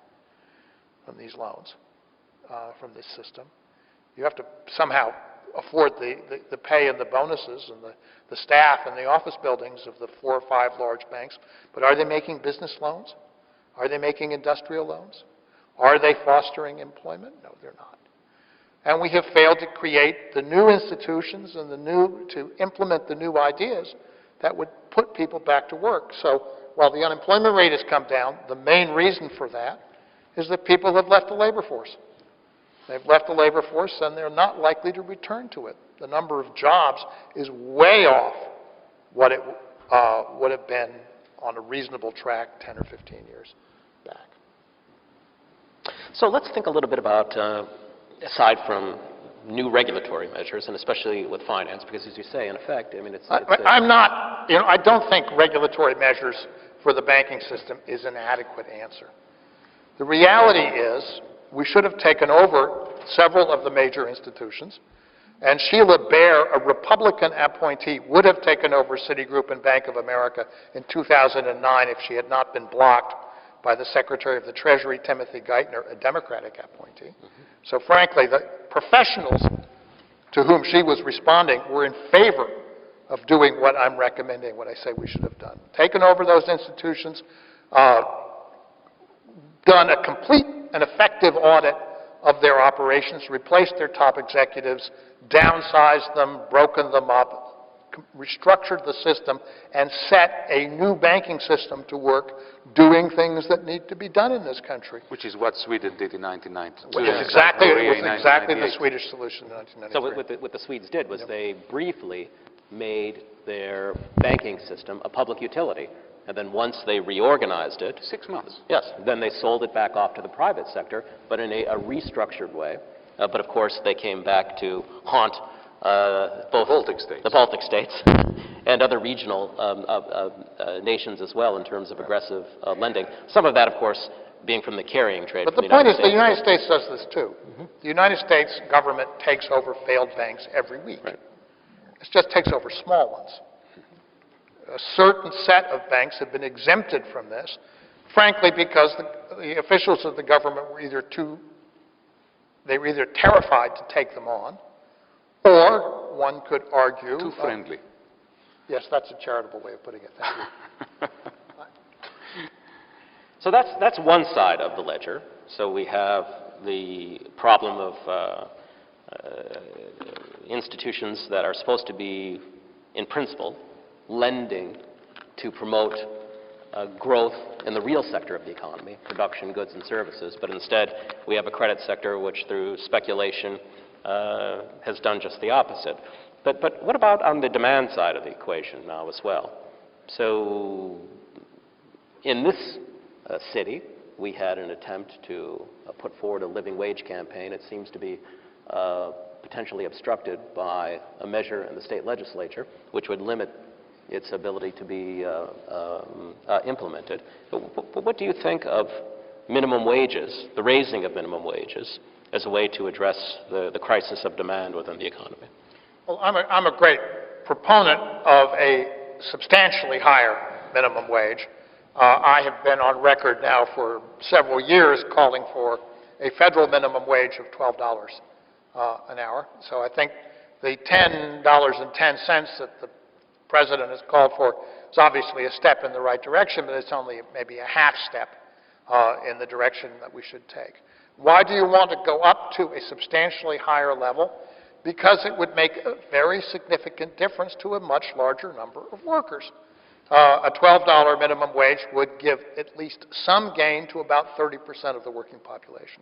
from these loans, from this system. You have to somehow afford the pay and the bonuses and the staff and the office buildings of the 4 or 5 large banks. But are they making business loans? Are they making industrial loans? Are they fostering employment? No, they're not. And we have failed to create the new institutions and to implement the new ideas that would put people back to work. So while the unemployment rate has come down, the main reason for that is that people have left the labor force. They've left the labor force and they're not likely to return to it. The number of jobs is way off what it would have been on a reasonable track 10 or 15 years back. So let's think a little bit about, aside from new regulatory measures, and especially with finance, because as you say, in effect, I mean, I'm not, I don't think regulatory measures for the banking system is an adequate answer. The reality is we should have taken over several of the major institutions, and Sheila Bair, a Republican appointee, would have taken over Citigroup and Bank of America in 2009 if she had not been blocked by the Secretary of the Treasury, Timothy Geithner, a Democratic appointee. So frankly, the professionals to whom she was responding were in favor of doing what I'm recommending, what I say we should have done. Taken over those institutions, done a complete and effective audit of their operations, replaced their top executives, downsized them, broken them up, restructured the system, and set a new banking system to work doing things that need to be done in this country. Which is what Sweden did in 1992. Which is exactly, it was exactly the Swedish solution in 1993. So what the Swedes did was they briefly made their banking system a public utility. And then once they reorganized it... 6 months. Yes. Then they sold it back off to the private sector, but in a restructured way. But of course, they came back to haunt both the Baltic states and other regional nations as well in terms of aggressive lending. Some of that, of course, being from the carrying trade. But the point is, the United States does this too. The United States government takes over failed banks every week. Right. It just takes over small ones. A certain set of banks have been exempted from this, frankly, because the officials of the government were either terrified to take them on, or one could argue... Too friendly. Yes, that's a charitable way of putting it. Thank you. So that's one side of the ledger. So we have the problem of institutions that are supposed to be, in principle, lending to promote growth in the real sector of the economy, production, goods, and services. But instead, we have a credit sector which, through speculation, has done just the opposite. But what about on the demand side of the equation now as well? So in this city, we had an attempt to put forward a living wage campaign. It seems to be potentially obstructed by a measure in the state legislature, which would limit its ability to be implemented. But what do you think of minimum wages, the raising of minimum wages, as a way to address the crisis of demand within the economy? Well, I'm a great proponent of a substantially higher minimum wage. I have been on record now for several years calling for a federal minimum wage of $12 an hour. So I think the $10.10 that the President has called for is obviously a step in the right direction, but it's only maybe a half step in the direction that we should take. Why do you want to go up to a substantially higher level? Because it would make a very significant difference to a much larger number of workers. A $12 minimum wage would give at least some gain to about 30% of the working population,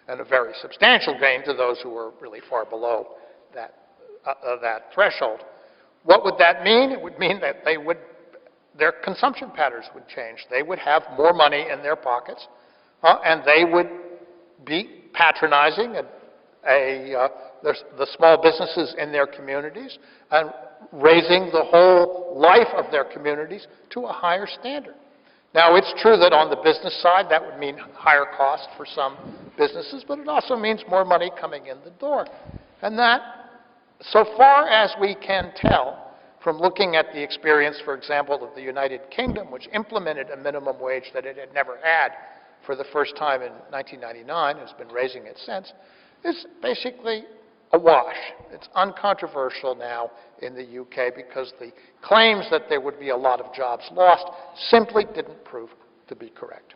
and a very substantial gain to those who are really far below that threshold. What would that mean? It would mean that their consumption patterns would change. They would have more money in their pockets, and they would be patronizing the small businesses in their communities and raising the whole life of their communities to a higher standard. Now, it's true that on the business side, that would mean higher cost for some businesses, but it also means more money coming in the door. And that, so far as we can tell, from looking at the experience, for example, of the United Kingdom, which implemented a minimum wage that it had never had for the first time in 1999, has been raising it since, is basically a wash. It's uncontroversial now in the UK because the claims that there would be a lot of jobs lost simply didn't prove to be correct.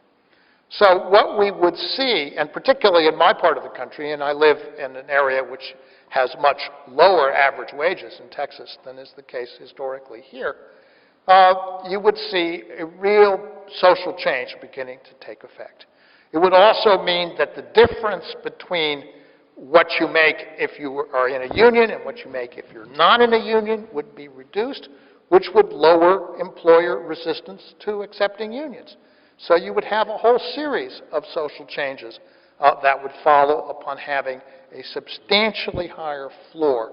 So what we would see, and particularly in my part of the country, and I live in an area which has much lower average wages in Texas than is the case historically here, you would see a real social change beginning to take effect. It would also mean that the difference between what you make if you are in a union and what you make if you're not in a union would be reduced, which would lower employer resistance to accepting unions. So you would have a whole series of social changes that would follow upon having a substantially higher floor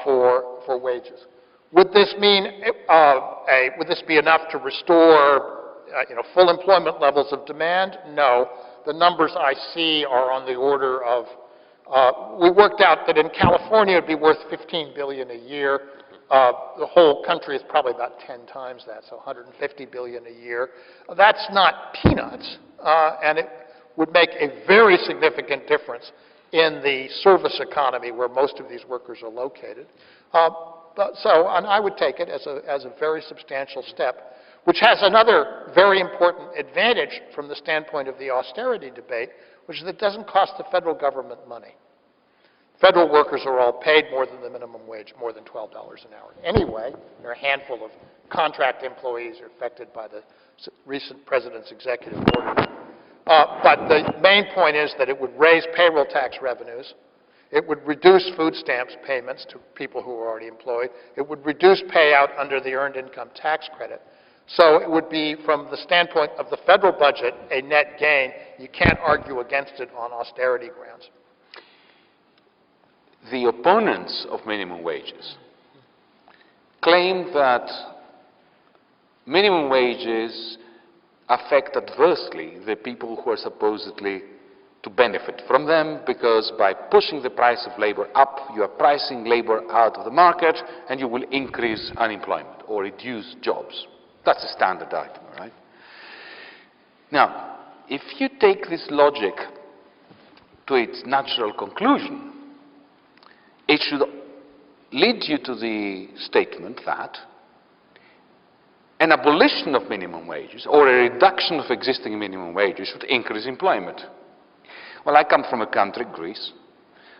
for wages. Would this mean, would this be enough to restore full employment levels of demand? No. The numbers I see are on the order of, we worked out that in California it would be worth $15 billion a year. The whole country is probably about 10 times that, so $150 billion a year. That's not peanuts, and it would make a very significant difference in the service economy where most of these workers are located. And I would take it as a very substantial step, which has another very important advantage from the standpoint of the austerity debate, which is that it doesn't cost the federal government money. Federal workers are all paid more than the minimum wage, more than $12 an hour. Anyway, there are a handful of contract employees who are affected by the recent president's executive order. But the main point is that it would raise payroll tax revenues. It would reduce food stamps payments to people who are already employed. It would reduce payout under the Earned Income Tax Credit. So it would be, from the standpoint of the federal budget, a net gain. You can't argue against it on austerity grounds. The opponents of minimum wages claim that minimum wages affect adversely the people who are supposedly to benefit from them, because by pushing the price of labor up, you are pricing labor out of the market, and you will increase unemployment or reduce jobs. That's a standard argument, right? Now, if you take this logic to its natural conclusion, it should lead you to the statement that an abolition of minimum wages or a reduction of existing minimum wages should increase employment. Well, I come from a country, Greece,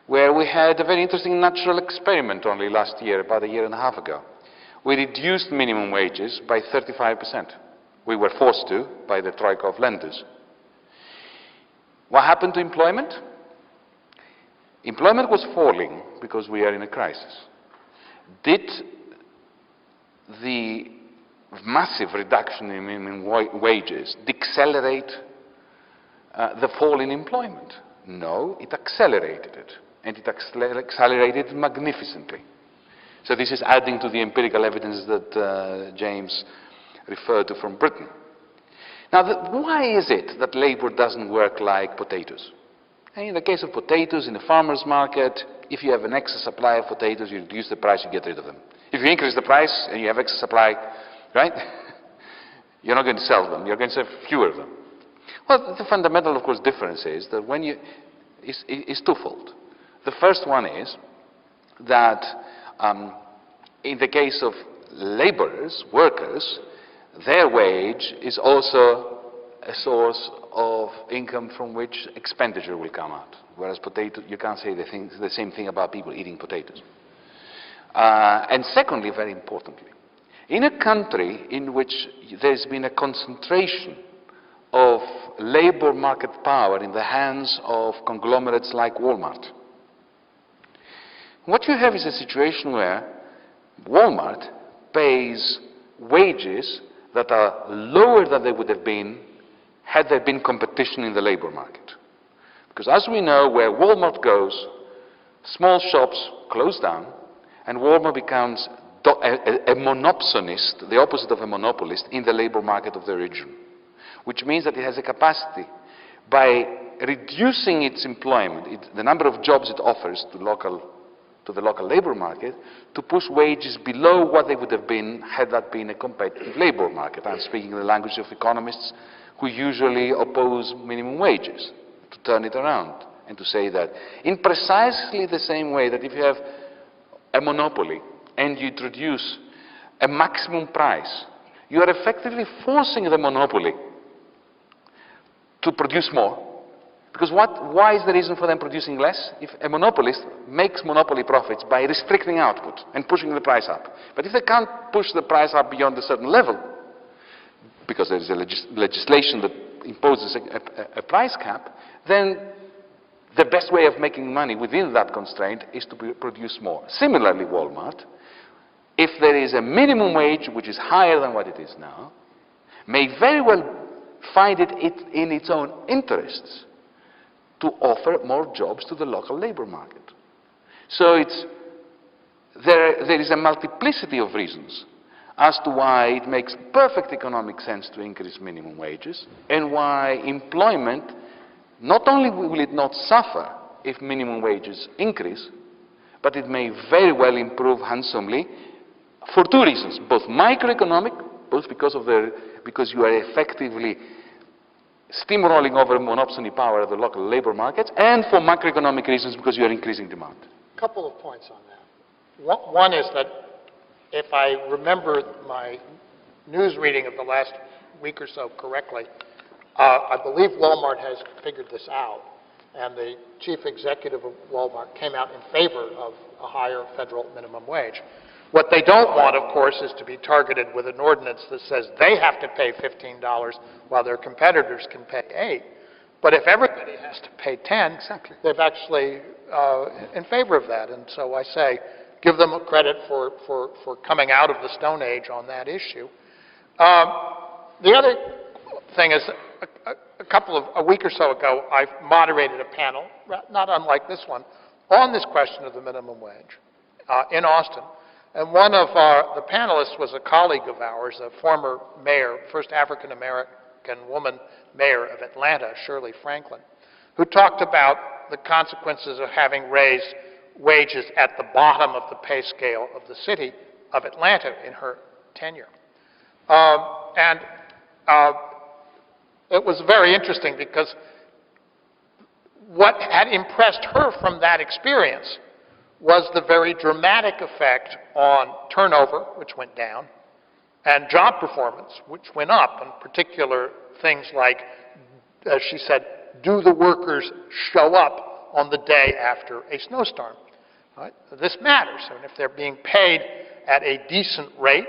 where we had a very interesting natural experiment only last year, about a year and a half ago. We reduced minimum wages by 35%. We were forced to by the troika of lenders. What happened to employment? Employment was falling because we are in a crisis. Did the massive reduction in minimum wages decelerate the fall in employment? No, it accelerated it, and it accelerated magnificently. So this is adding to the empirical evidence that James referred to from Britain. Now, why is it that labor doesn't work like potatoes? And in the case of potatoes, in the farmer's market, if you have an excess supply of potatoes, you reduce the price, you get rid of them. If you increase the price and you have excess supply, right, you're not going to sell them, you're going to sell fewer of them. Well, the fundamental, of course, difference is that is twofold. The first one is that in the case of laborers, workers, their wage is also a source of income from which expenditure will come out. Whereas potato, you can't say the same thing about people eating potatoes. And secondly, very importantly, in a country in which there's been a concentration of labor market power in the hands of conglomerates like Walmart, what you have is a situation where Walmart pays wages that are lower than they would have been had there been competition in the labor market. Because as we know, where Walmart goes, small shops close down, and Walmart becomes a monopsonist, the opposite of a monopolist, in the labor market of the region. Which means that it has a capacity, by reducing its employment, the number of jobs it offers to the local labor market, to push wages below what they would have been had that been a competitive labor market. I'm speaking in the language of economists who usually oppose minimum wages, to turn it around and to say that in precisely the same way that if you have a monopoly and you introduce a maximum price, you are effectively forcing the monopoly to produce more. Because why is the reason for them producing less? If a monopolist makes monopoly profits by restricting output and pushing the price up. But if they can't push the price up beyond a certain level, because there is a legislation that imposes a price cap, then the best way of making money within that constraint is to produce more. Similarly, Walmart, if there is a minimum wage which is higher than what it is now, may very well find it in its own interests to offer more jobs to the local labor market. So there is a multiplicity of reasons as to why it makes perfect economic sense to increase minimum wages, and why employment, not only will it not suffer if minimum wages increase, but it may very well improve handsomely for two reasons, both microeconomic, both because you are effectively steamrolling over monopsony power of the local labor markets, and for macroeconomic reasons because you are increasing demand. A couple of points on that. One is that if I remember my news reading of the last week or so correctly, I believe Walmart has figured this out, and the chief executive of Walmart came out in favor of a higher federal minimum wage. What they don't want, of course, is to be targeted with an ordinance that says they have to pay $15 while their competitors can pay $8. But if everybody has to pay $10, exactly, they've actually in favor of that. And so I say, give them a credit for coming out of the Stone Age on that issue. The other thing is, a week or so ago, I moderated a panel, not unlike this one, on this question of the minimum wage in Austin. And one of the panelists was a colleague of ours, a former mayor, first African-American woman mayor of Atlanta, Shirley Franklin, who talked about the consequences of having raised wages at the bottom of the pay scale of the city of Atlanta in her tenure. It was very interesting because what had impressed her from that experience was the very dramatic effect on turnover, which went down, and job performance, which went up, in particular things like, as she said, do the workers show up on the day after a snowstorm? Right? This matters, and if they're being paid at a decent rate,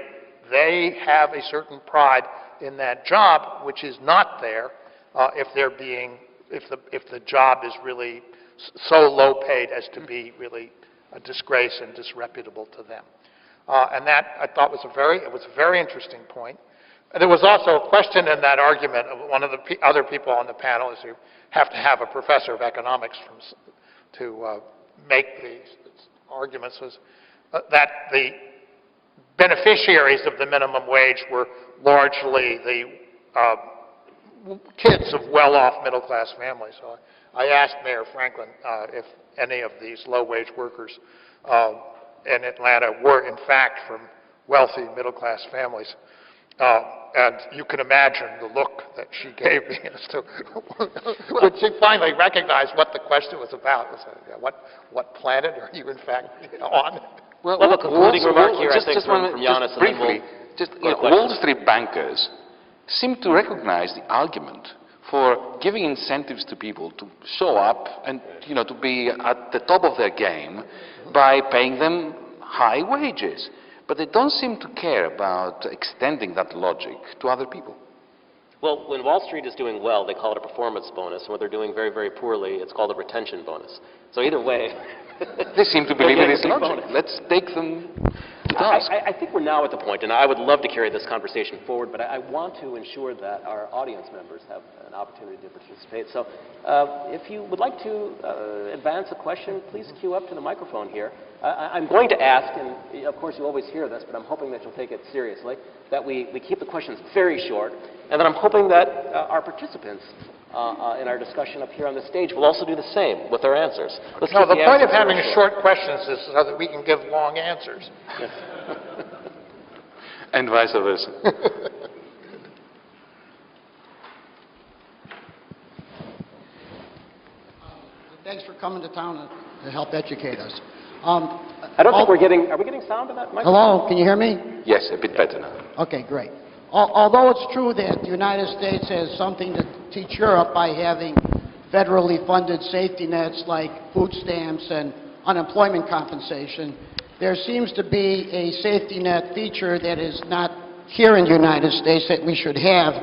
they have a certain pride in that job, which is not there if the job is really so low paid as to be really a disgrace and disreputable to them. And that, I thought, was a very interesting point. And there was also a question in that argument of one of the other people on the panel, is you have to have a professor of economics to make these arguments, was that the beneficiaries of the minimum wage were largely the kids of well-off middle-class families. So I asked Mayor Franklin if any of these low-wage workers in Atlanta were, in fact, from wealthy middle-class families. And you can imagine the look that she gave me as to when she finally recognized what the question was about. Was, what planet are you, in fact, on? Well, a concluding remark here, I think, from Yanis. Just briefly, Wall Street bankers seem to recognize the argument for giving incentives to people to show up and, to be at the top of their game by paying them high wages. But they don't seem to care about extending that logic to other people. Well, when Wall Street is doing well, they call it a performance bonus. And when they're doing very, very poorly, it's called a retention bonus. So either way... They seem to believe in this logic. Let's take them to task. I think we're now at the point, and I would love to carry this conversation forward, but I want to ensure that our audience members have an opportunity to participate. So if you would like to advance a question, please queue up to the microphone here. I'm going to ask, and of course you always hear this, but I'm hoping that you'll take it seriously, that we keep the questions very short, and then I'm hoping that our participants in our discussion up here on the stage will also do the same with their answers. No, the point of having short questions is so that we can give long answers. Yes. And vice versa. Thanks for coming to town to help educate us. I don't think are we getting sound on that microphone? Hello, can you hear me? Yes, a bit better now. Okay, great. Although it's true that the United States has something to teach Europe by having federally funded safety nets like food stamps and unemployment compensation, there seems to be a safety net feature that is not here in the United States that we should have,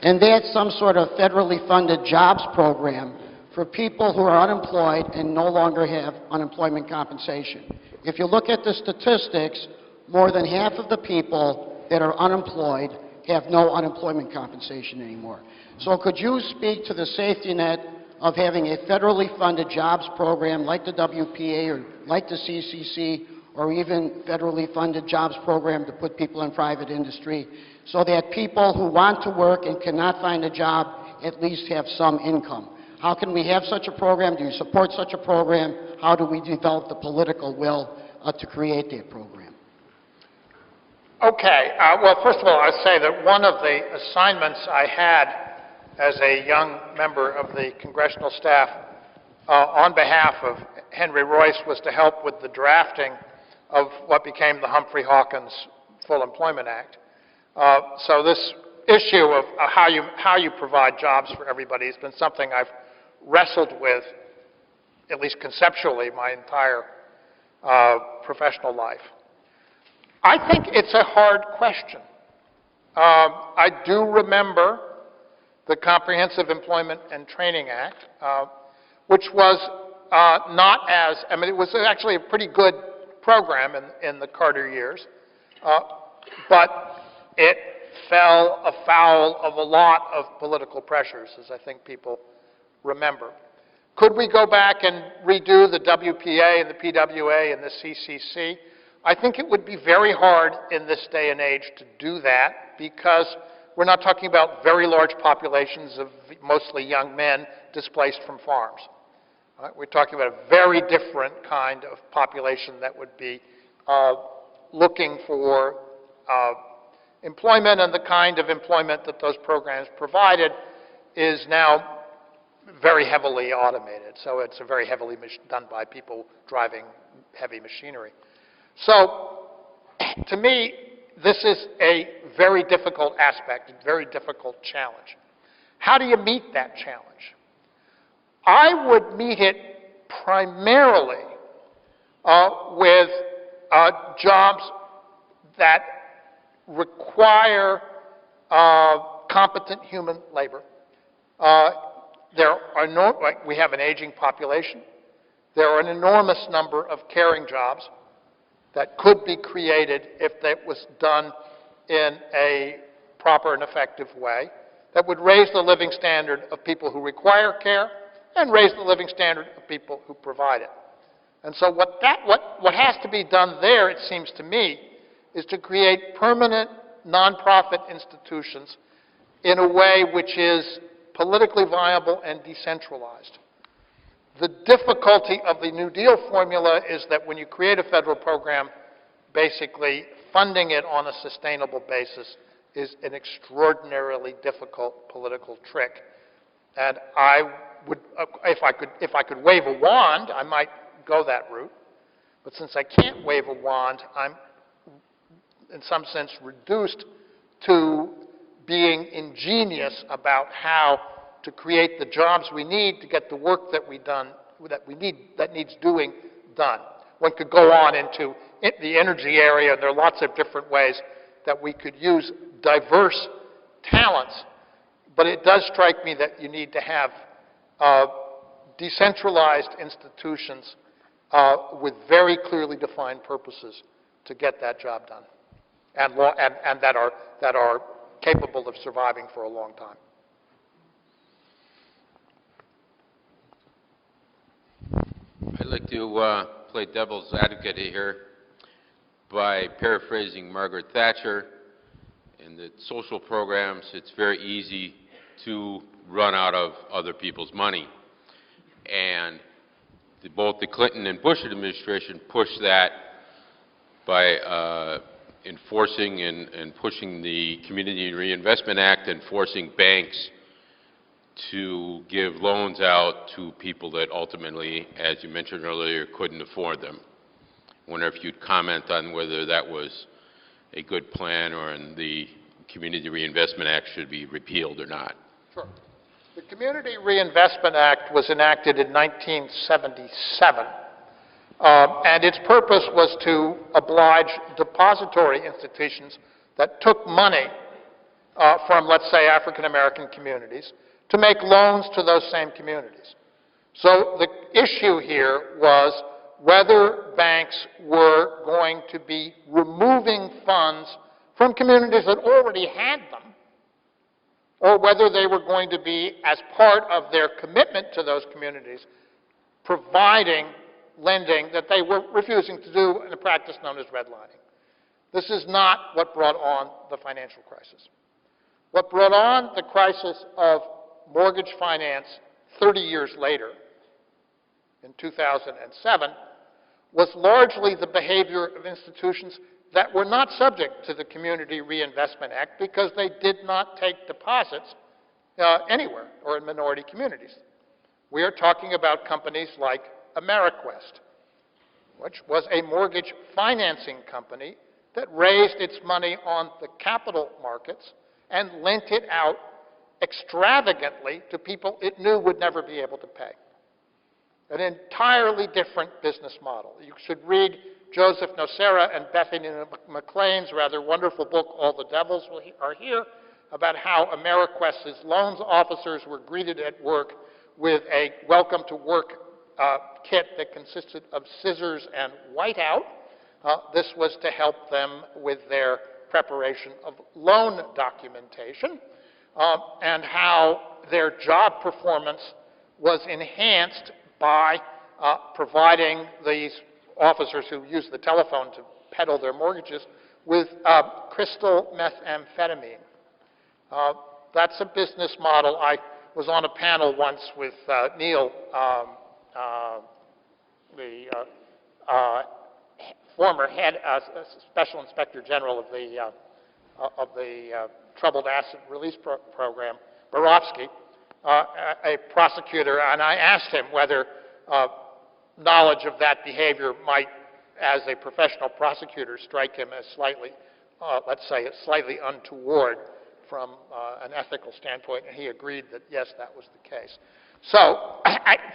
and that's some sort of federally funded jobs program for people who are unemployed and no longer have unemployment compensation. If you look at the statistics, more than half of the people that are unemployed have no unemployment compensation anymore. So could you speak to the safety net of having a federally funded jobs program like the WPA or like the CCC, or even federally funded jobs program to put people in private industry, so that people who want to work and cannot find a job at least have some income? How can we have such a program? Do you support such a program? How do we develop the political will to create that program? Okay. Well, first of all, I'd say that one of the assignments I had as a young member of the congressional staff on behalf of Henry Royce was to help with the drafting of what became the Humphrey-Hawkins Full Employment Act. So this issue of how you provide jobs for everybody has been something I've wrestled with, at least conceptually, my entire professional life. I think it's a hard question. I do remember the Comprehensive Employment and Training Act, which was not as, I mean, it was actually a pretty good program in the Carter years, but it fell afoul of a lot of political pressures, as I think people remember. Could we go back and redo the WPA and the PWA and the CCC? I think it would be very hard in this day and age to do that, because we're not talking about very large populations of mostly young men displaced from farms. We're talking about a very different kind of population that would be looking for employment, and the kind of employment that those programs provided is now very heavily automated. So it's very heavily done by people driving heavy machinery. So to me, this is a very difficult aspect, a very difficult challenge. How do you meet that challenge? I would meet it primarily with jobs that require competent human labor. We have an aging population. There are an enormous number of caring jobs that could be created if that was done in a proper and effective way, that would raise the living standard of people who require care and raise the living standard of people who provide it. And so what has to be done there, it seems to me, is to create permanent nonprofit institutions in a way which is politically viable and decentralized. The difficulty of the New Deal formula is that when you create a federal program, basically funding it on a sustainable basis is an extraordinarily difficult political trick. And I would, if I could wave a wand, I might go that route. But since I can't wave a wand, I'm in some sense reduced to being ingenious about how to create the jobs we need to get the work that needs doing done. One could go on into the energy area. There are lots of different ways that we could use diverse talents, but it does strike me that you need to have decentralized institutions with very clearly defined purposes to get that job done, and that are capable of surviving for a long time. I'd like to play devil's advocate here by paraphrasing Margaret Thatcher. In the social programs, it's very easy to run out of other people's money. And both the Clinton and Bush administration pushed that by enforcing and pushing the Community Reinvestment Act and forcing banks to give loans out to people that ultimately, as you mentioned earlier, couldn't afford them. I wonder if you'd comment on whether that was a good plan, or in the Community Reinvestment Act should be repealed or not. Sure. The Community Reinvestment Act was enacted in 1977, and its purpose was to oblige depository institutions that took money from, let's say, African American communities to make loans to those same communities. So the issue here was whether banks were going to be removing funds from communities that already had them, or whether they were going to be, as part of their commitment to those communities, providing lending that they were refusing to do in a practice known as redlining. This is not what brought on the financial crisis. What brought on the crisis of mortgage finance 30 years later, in 2007, was largely the behavior of institutions that were not subject to the Community Reinvestment Act because they did not take deposits anywhere or in minority communities. We are talking about companies like Ameriquest, which was a mortgage financing company that raised its money on the capital markets and lent it out extravagantly to people it knew would never be able to pay. An entirely different business model. You should read Joseph Nocera and Bethany McLean's rather wonderful book, All the Devils Are Here, about how Ameriquest's loans officers were greeted at work with a welcome to work kit that consisted of scissors and whiteout. This was to help them with their preparation of loan documentation, and how their job performance was enhanced by providing these officers who used the telephone to peddle their mortgages with crystal methamphetamine. That's a business model. I was on a panel once with Neil, the former head, Special Inspector General of the Troubled Asset Release Program, Varoufakis, a prosecutor, and I asked him whether knowledge of that behavior might, as a professional prosecutor, strike him as slightly, let's say, slightly untoward from an ethical standpoint, and he agreed that, yes, that was the case. So,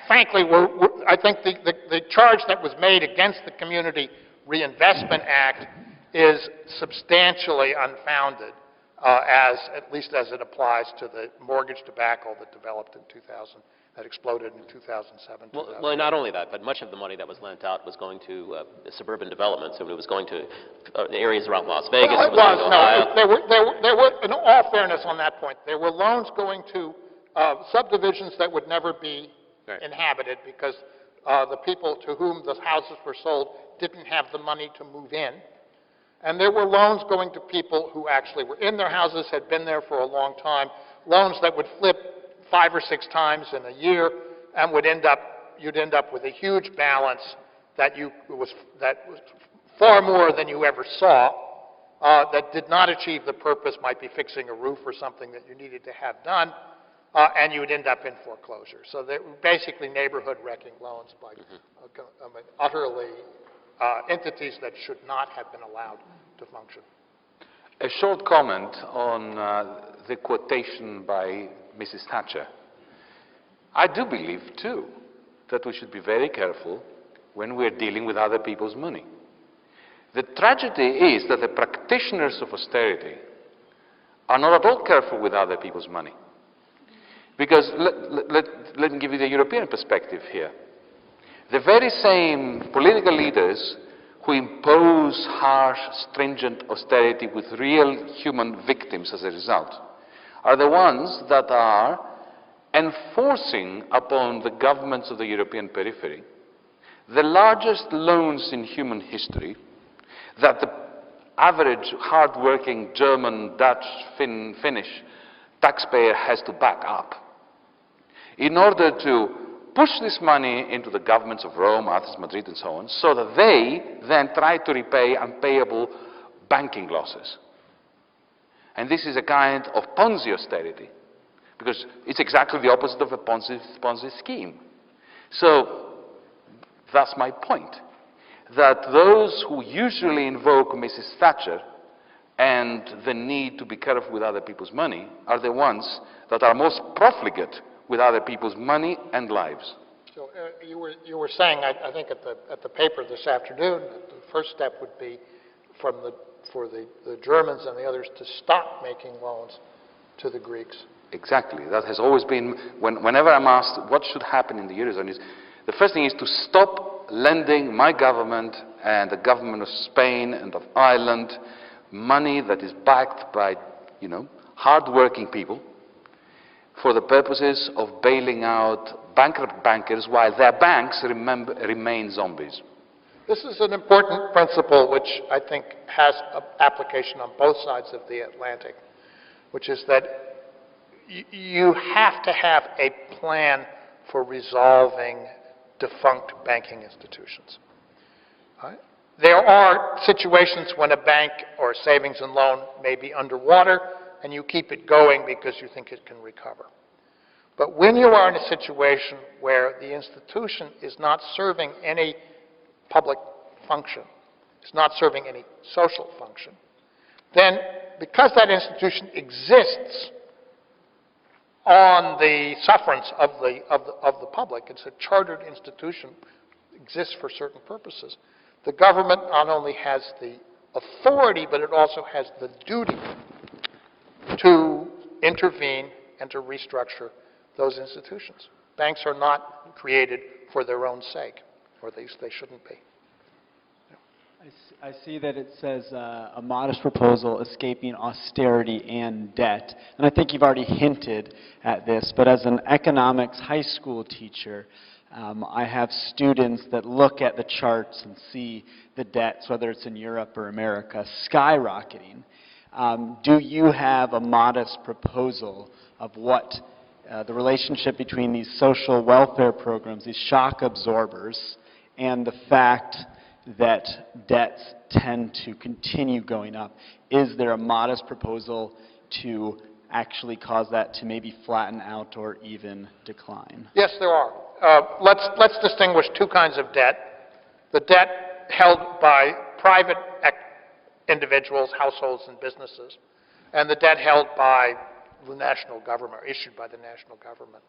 frankly, I think the charge that was made against the Community Reinvestment Act is substantially unfounded, at least as it applies to the mortgage debacle that developed in 2000, that exploded in 2007. Well, not only that, but much of the money that was lent out was going to suburban development, so it was going to areas around Las Vegas. Well, it was, no, there were, in all fairness on that point, there were loans going to subdivisions that would never be inhabited because the people to whom the houses were sold didn't have the money to move in. And there were loans going to people who actually were in their houses, had been there for a long time, loans that would flip 5 or 6 times in a year, and you'd end up with a huge balance that was far more than you ever saw, that did not achieve the purpose, might be fixing a roof or something that you needed to have done, and you would end up in foreclosure. So they were basically neighborhood wrecking loans by utterly entities that should not have been allowed to function. A short comment on the quotation by Mrs. Thatcher. I do believe, too, that we should be very careful when we're dealing with other people's money. The tragedy is that the practitioners of austerity are not at all careful with other people's money. Because let me give you the European perspective here. The very same political leaders who impose harsh, stringent austerity with real human victims as a result are the ones that are enforcing upon the governments of the European periphery the largest loans in human history that the average hard-working German, Dutch, Finnish taxpayer has to back up in order to push this money into the governments of Rome, Athens, Madrid, and so on, so that they then try to repay unpayable banking losses. And this is a kind of Ponzi austerity, because it's exactly the opposite of a Ponzi scheme. So that's my point, that those who usually invoke Mrs. Thatcher and the need to be careful with other people's money are the ones that are most profligate with other people's money and lives. So you were saying, I think at the paper this afternoon, that the first step would be for the Germans and the others to stop making loans to the Greeks. Exactly. That has always been, whenever I'm asked what should happen in the eurozone, is the first thing is to stop lending my government and the government of Spain and of Ireland money that is backed by, hard-working people for the purposes of bailing out bankrupt bankers while their banks remain zombies. This is an important principle which I think has application on both sides of the Atlantic, which is that you have to have a plan for resolving defunct banking institutions. Right? There are situations when a bank or a savings and loan may be underwater and you keep it going because you think it can recover. But when you are in a situation where the institution is not serving any public function, it's not serving any social function, then because that institution exists on the sufferance of the public, it's a chartered institution, exists for certain purposes, the government not only has the authority, but it also has the duty to intervene and to restructure those institutions. Banks are not created for their own sake, or at least they shouldn't be. I see that it says a modest proposal escaping austerity and debt. And I think you've already hinted at this, but as an economics high school teacher, I have students that look at the charts and see the debts, whether it's in Europe or America, skyrocketing. Do you have a modest proposal of what the relationship between these social welfare programs, these shock absorbers, and the fact that debts tend to continue going up? Is there a modest proposal to actually cause that to maybe flatten out or even decline? Yes, there are. Let's distinguish two kinds of debt. The debt held by private individuals, households, and businesses, and the debt held by the national government, issued by the national government.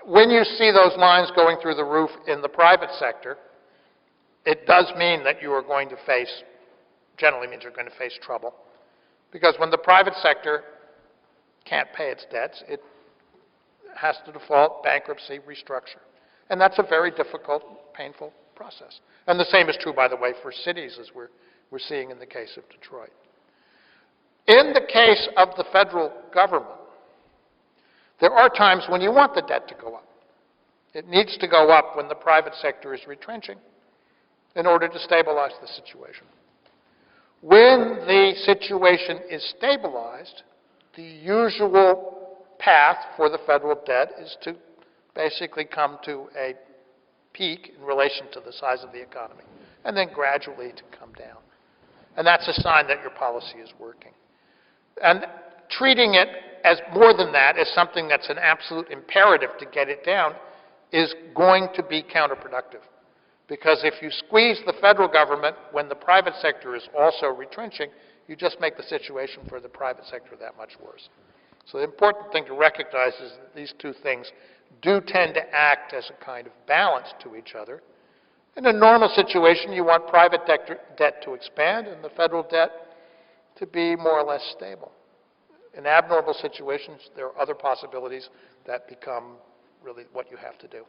When you see those lines going through the roof in the private sector, it does mean that you are going to face, generally means you're going to face trouble. Because when the private sector can't pay its debts, it has to default, bankruptcy, restructure. And that's a very difficult, painful process. And the same is true, by the way, for cities, as we're seeing in the case of Detroit. In the case of the federal government, there are times when you want the debt to go up. It needs to go up when the private sector is retrenching in order to stabilize the situation. When the situation is stabilized, the usual path for the federal debt is to basically come to a peak in relation to the size of the economy, and then gradually to come down. And that's a sign that your policy is working. And treating it as more than that, as something that's an absolute imperative to get it down, is going to be counterproductive. Because if you squeeze the federal government when the private sector is also retrenching, you just make the situation for the private sector that much worse. So the important thing to recognize is that these two things do tend to act as a kind of balance to each other. In a normal situation, you want private debt to expand and the federal debt to be more or less stable. In abnormal situations, there are other possibilities that become really what you have to do.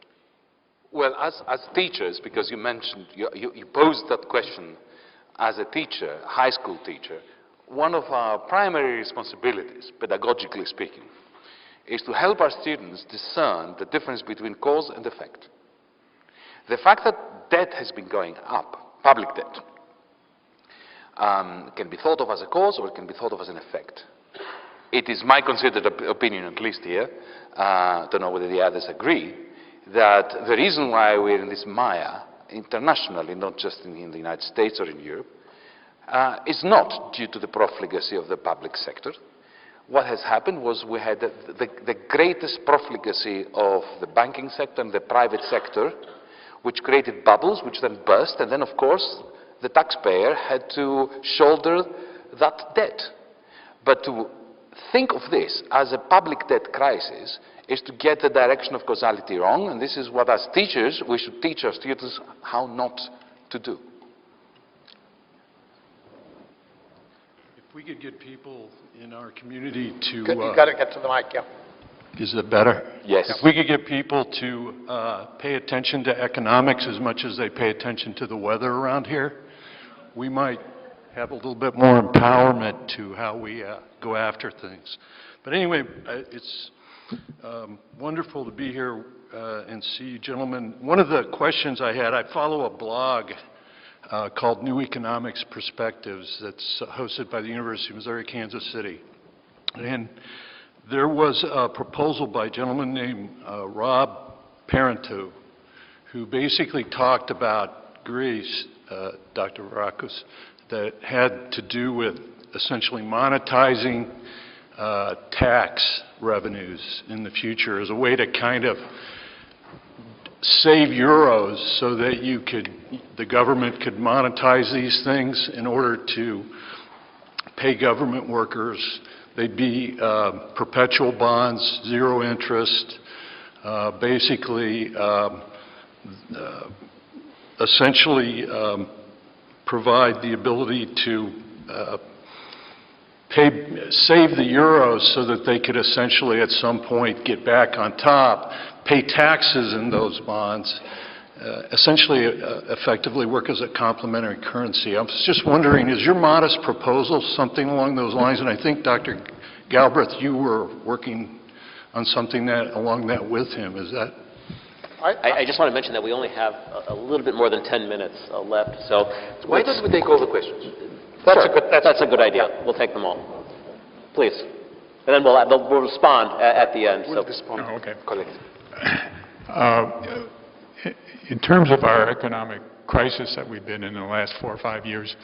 Well, as teachers, because you mentioned, you posed that question as a teacher, high school teacher, one of our primary responsibilities, pedagogically speaking, is to help our students discern the difference between cause and effect. The fact that debt has been going up, public debt, can be thought of as a cause or it can be thought of as an effect. It is my considered opinion, at least here, don't know whether the others agree, that the reason why we're in this mire internationally, not just in the United States or in Europe, is not due to the profligacy of the public sector. What has happened was we had the greatest profligacy of the banking sector and the private sector, which created bubbles, which then burst, and then, of course, the taxpayer had to shoulder that debt. But to think of this as a public debt crisis is to get the direction of causality wrong, and this is what, as teachers, we should teach our students how not to do. If we could get people in our community to... You've got to get to the mic, yeah. Is it better? Yes. If we could get people to pay attention to economics as much as they pay attention to the weather around here, we might have a little bit more empowerment to how we go after things. But anyway, it's wonderful to be here and see you gentlemen. One of the questions I had, I follow a blog called New Economics Perspectives that's hosted by the University of Missouri, Kansas City. And there was a proposal by a gentleman named Rob Parenteau, who basically talked about Greece, Dr. Varoufakis, that had to do with essentially monetizing tax revenues in the future as a way to kind of save euros so that the government could monetize these things in order to pay government workers. They'd be perpetual bonds, zero interest, basically essentially provide the ability to save the euros so that they could essentially at some point get back on top, pay taxes in those bonds, essentially effectively work as a complementary currency. I was just wondering, is your modest proposal something along those lines? And I think, Dr. Galbraith, you were working on something along that with him. Is that? I just want to mention that we only have a little bit more than 10 minutes left, so why don't we take all the questions? That's a good idea. Yeah. We'll take them all. Please. And then we'll respond at the end. We'll respond. Oh, okay. In terms of our economic crisis that we've been in the last 4 or 5 years,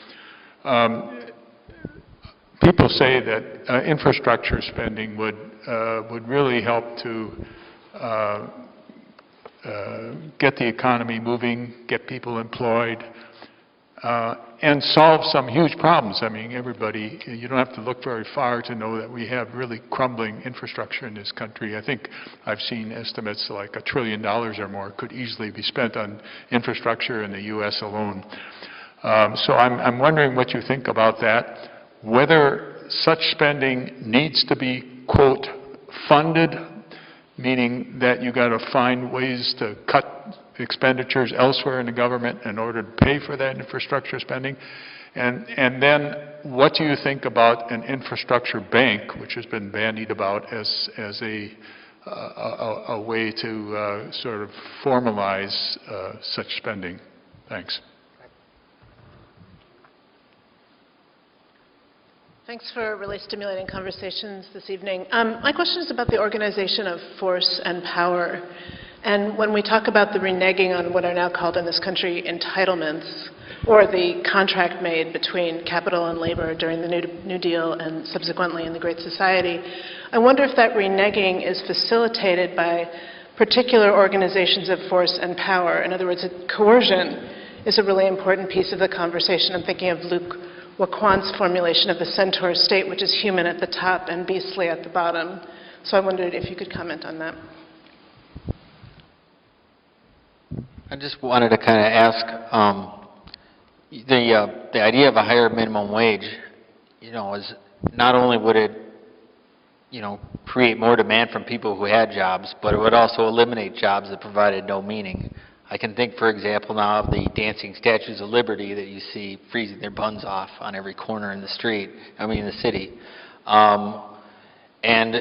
people say that infrastructure spending would really help to get the economy moving, get people employed, and solve some huge problems. I mean, everybody, you don't have to look very far to know that we have really crumbling infrastructure in this country. I think I've seen estimates like $1 trillion or more could easily be spent on infrastructure in the U.S. alone. So I'm wondering what you think about that, whether such spending needs to be, quote, funded, meaning that you got to find ways to cut expenditures elsewhere in the government in order to pay for that infrastructure spending. And then what do you think about an infrastructure bank, which has been bandied about as a way to sort of formalize such spending? Thanks. Thanks for a really stimulating conversations this evening. My question is about the organization of force and power. And when we talk about the reneging on what are now called in this country entitlements, or the contract made between capital and labor during the New Deal and subsequently in the Great Society, I wonder if that reneging is facilitated by particular organizations of force and power. In other words, coercion is a really important piece of the conversation. I'm thinking of Luc Waquan's formulation of the centaur state, which is human at the top and beastly at the bottom. So I wondered if you could comment on that. I just wanted to kind of ask, the idea of a higher minimum wage, is not only would it, create more demand from people who had jobs, but it would also eliminate jobs that provided no meaning. I can think, for example, now of the dancing statues of liberty that you see freezing their buns off on every corner in the city. And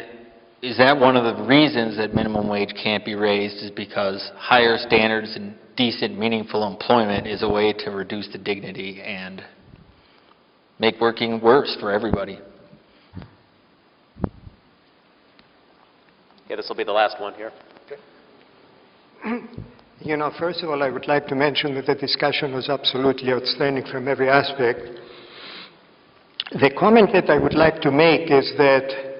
is that one of the reasons that minimum wage can't be raised, is because higher standards and decent, meaningful employment is a way to reduce the dignity and make working worse for everybody? Yeah, this will be the last one here. Okay. First of all, I would like to mention that the discussion was absolutely outstanding from every aspect. The comment that I would like to make is that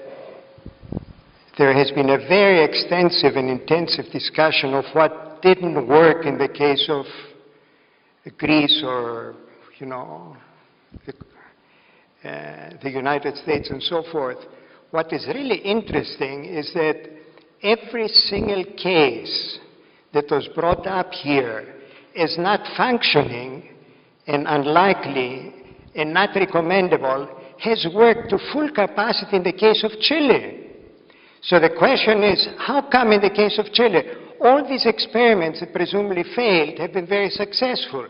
there has been a very extensive and intensive discussion of what didn't work in the case of Greece or, the United States and so forth. What is really interesting is that every single case that was brought up here as not functioning and unlikely and not recommendable has worked to full capacity in the case of Chile. So the question is, how come in the case of Chile, all these experiments that presumably failed have been very successful?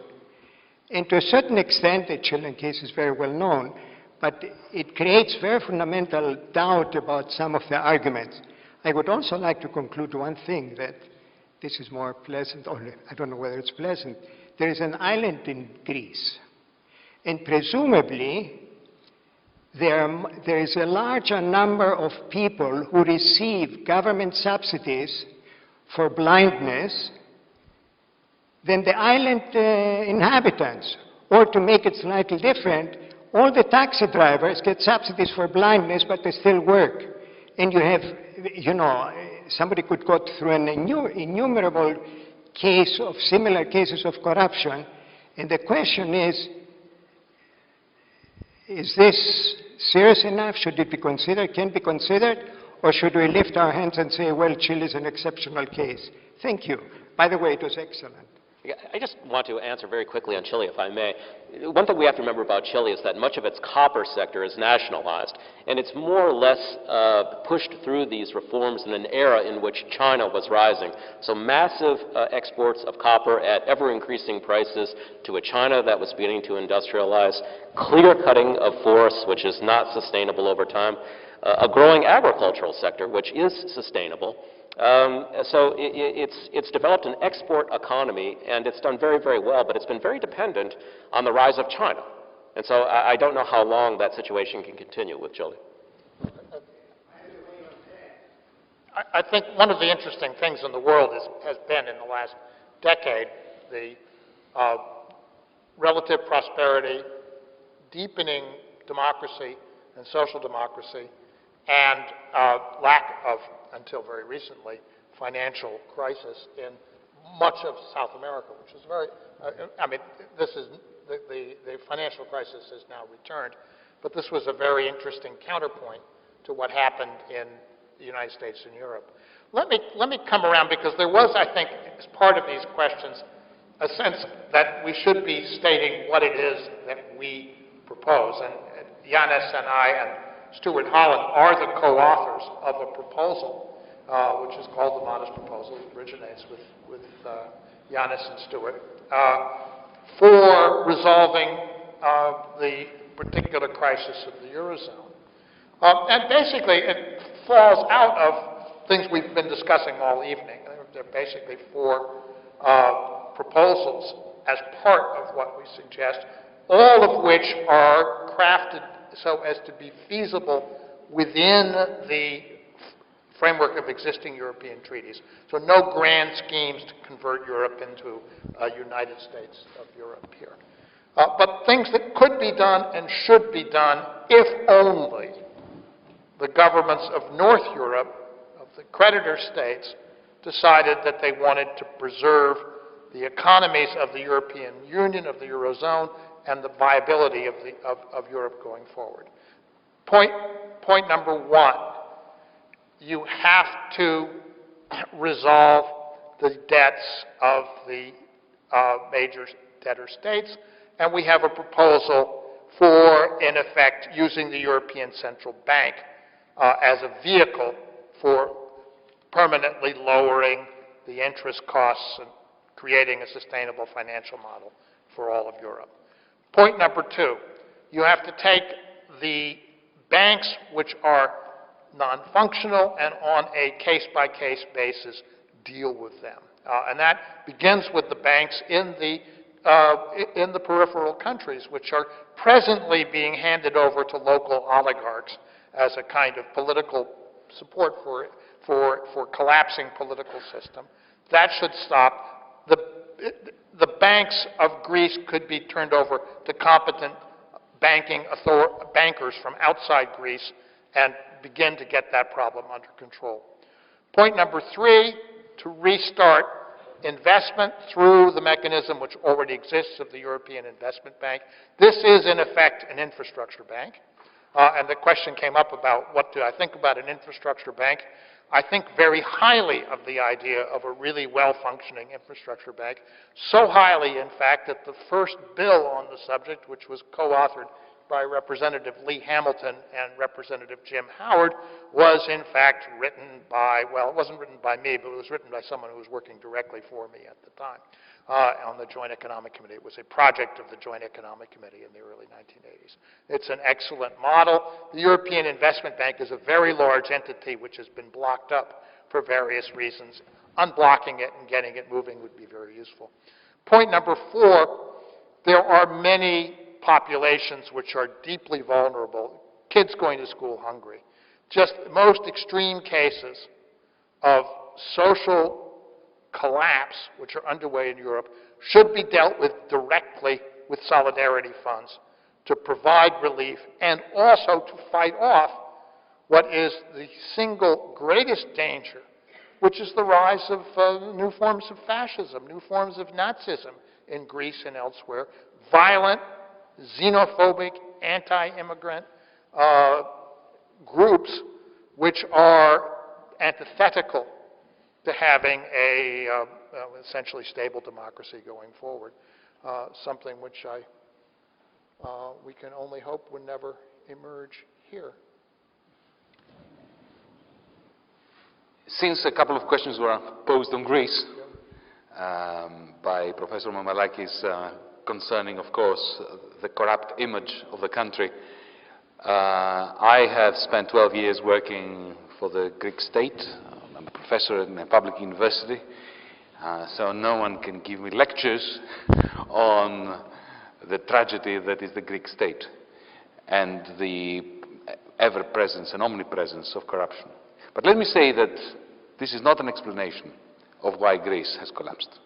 And to a certain extent, the Chilean case is very well known, but it creates very fundamental doubt about some of the arguments. I would also like to conclude one thing, that this is more pleasant, or I don't know whether it's pleasant. There is an island in Greece, and presumably there is a larger number of people who receive government subsidies for blindness than the island inhabitants. Or to make it slightly different, all the taxi drivers get subsidies for blindness, but they still work. And you have, somebody could go through an innumerable case of similar cases of corruption. And the question is this serious enough? Should it be considered? Can be considered? Or should we lift our hands and say, well, Chile is an exceptional case? Thank you. By the way, it was excellent. I just want to answer very quickly on Chile, if I may. One thing we have to remember about Chile is that much of its copper sector is nationalized, and it's more or less pushed through these reforms in an era in which China was rising. So massive exports of copper at ever-increasing prices to a China that was beginning to industrialize, clear cutting of forests, which is not sustainable over time, a growing agricultural sector, which is sustainable. So it's developed an export economy, and it's done very, very well, but it's been very dependent on the rise of China. And so I don't know how long that situation can continue with Chile. I think one of the interesting things in the world has been in the last decade the relative prosperity, deepening democracy and social democracy, and lack of, until very recently, financial crisis in much of South America, which is very, this is, the financial crisis has now returned, but this was a very interesting counterpoint to what happened in the United States and Europe. Let me come around, because there was, I think, as part of these questions, a sense that we should be stating what it is that we propose. And Yanis and I and Stuart Holland are the co-authors of a proposal, which is called the Modest Proposal. It originates with Yanis and Stuart, for resolving the particular crisis of the eurozone. And basically, it falls out of things we've been discussing all evening. There are basically four proposals as part of what we suggest, all of which are crafted so as to be feasible within the framework of existing European treaties. So no grand schemes to convert Europe into a United States of Europe here. But things that could be done and should be done if only the governments of North Europe, of the creditor states, decided that they wanted to preserve the economies of the European Union, of the eurozone, and the viability of Europe going forward. Point number one, you have to resolve the debts of the major debtor states, and we have a proposal for, in effect, using the European Central Bank as a vehicle for permanently lowering the interest costs and creating a sustainable financial model for all of Europe. Point number two, you have to take the banks which are non-functional and on a case-by-case basis deal with them. And that begins with the banks in the peripheral countries, which are presently being handed over to local oligarchs as a kind of political support for collapsing political system. That should stop. The banks of Greece could be turned over to competent bankers from outside Greece and begin to get that problem under control. Point number three, to restart investment through the mechanism which already exists of the European Investment Bank. This is, in effect, an infrastructure bank. And the question came up about what do I think about an infrastructure bank. I think very highly of the idea of a really well-functioning infrastructure bank, so highly, in fact, that the first bill on the subject, which was co-authored by Representative Lee Hamilton and Representative Jim Howard was in fact written by, well, it wasn't written by me, but it was written by someone who was working directly for me at the time on the Joint Economic Committee. It was a project of the Joint Economic Committee in the early 1980s. It's an excellent model. The European Investment Bank is a very large entity which has been blocked up for various reasons. Unblocking it and getting it moving would be very useful. Point number 4, there are many populations which are deeply vulnerable. Kids going to school hungry. Just most extreme cases of social collapse which are underway in Europe should be dealt with directly with solidarity funds to provide relief and also to fight off what is the single greatest danger, which is the rise of new forms of fascism, new forms of Nazism in Greece and elsewhere, violent, xenophobic, anti-immigrant groups which are antithetical to having a essentially stable democracy going forward, something which we can only hope would never emerge here. Since a couple of questions were posed on Greece by Professor Mamalakis concerning, of course, the corrupt image of the country, I have spent 12 years working for the Greek state. I'm a professor in a public university, so no one can give me lectures on the tragedy that is the Greek state and the ever-presence and omnipresence of corruption. But let me say that this is not an explanation of why Greece has collapsed.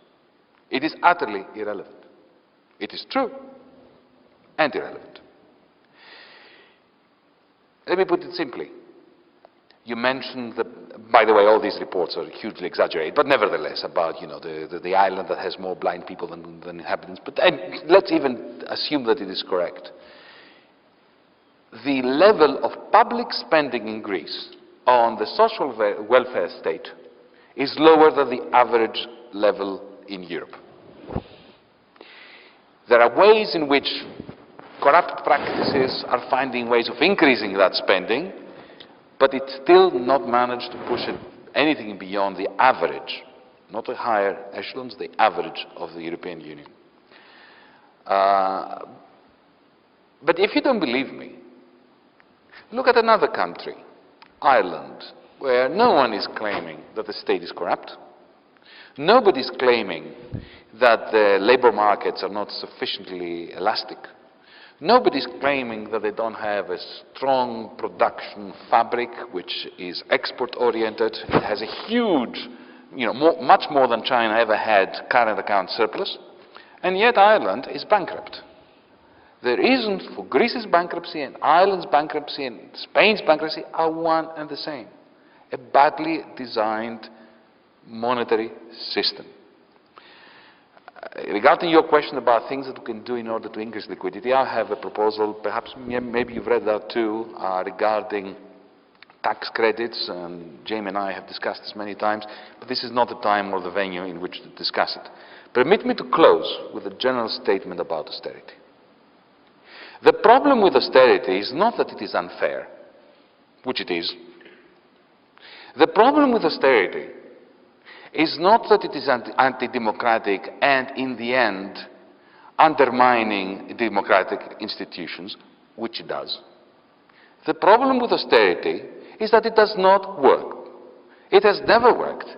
It is utterly irrelevant. It is true and irrelevant. Let me put it simply. You mentioned by the way, all these reports are hugely exaggerated, but nevertheless about, you know, the island that has more blind people than inhabitants. But let's even assume that it is correct. The level of public spending in Greece on the social welfare state is lower than the average level in Europe. There are ways in which corrupt practices are finding ways of increasing that spending, but it's still not managed to push it anything beyond the average, not the higher echelons, the average of the European Union. But if you don't believe me, look at another country, Ireland, where no one is claiming that the state is corrupt. Nobody's claiming that the labor markets are not sufficiently elastic. Nobody's claiming that they don't have a strong production fabric which is export-oriented. It has a huge, much more than China ever had, current account surplus. And yet Ireland is bankrupt. The reasons for Greece's bankruptcy and Ireland's bankruptcy and Spain's bankruptcy are one and the same. A badly designed monetary system. Regarding your question about things that we can do in order to increase liquidity, I have a proposal, perhaps maybe you've read that too, regarding tax credits, and Jamie and I have discussed this many times, but this is not the time or the venue in which to discuss it. Permit me to close with a general statement about austerity. The problem with austerity is not that it is unfair, which it is. The problem with austerity is not that it is anti-democratic and, in the end, undermining democratic institutions, which it does. The problem with austerity is that it does not work. It has never worked,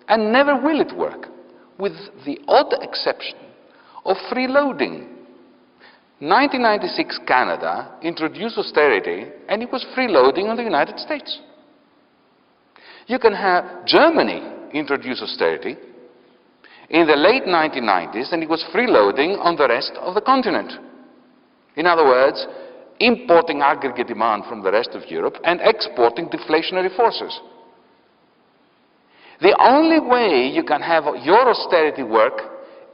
and never will it work, with the odd exception of freeloading. 1996 Canada introduced austerity, and it was freeloading on the United States. You can have Germany introduce austerity in the late 1990s, and it was freeloading on the rest of the continent. In other words, importing aggregate demand from the rest of Europe and exporting deflationary forces. The only way you can have your austerity work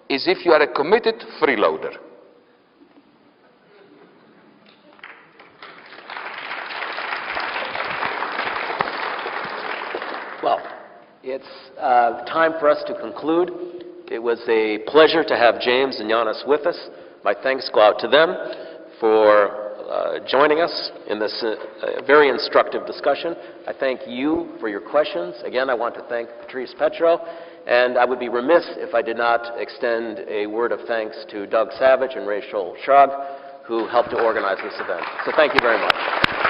is if you are a committed freeloader. Well, it's time for us to conclude. It was a pleasure to have James and Yanis with us. My thanks go out to them for joining us in this very instructive discussion. I thank you for your questions. Again, I want to thank Patrice Petro, and I would be remiss if I did not extend a word of thanks to Doug Savage and Rachel Schrag, who helped to organize this event. So thank you very much.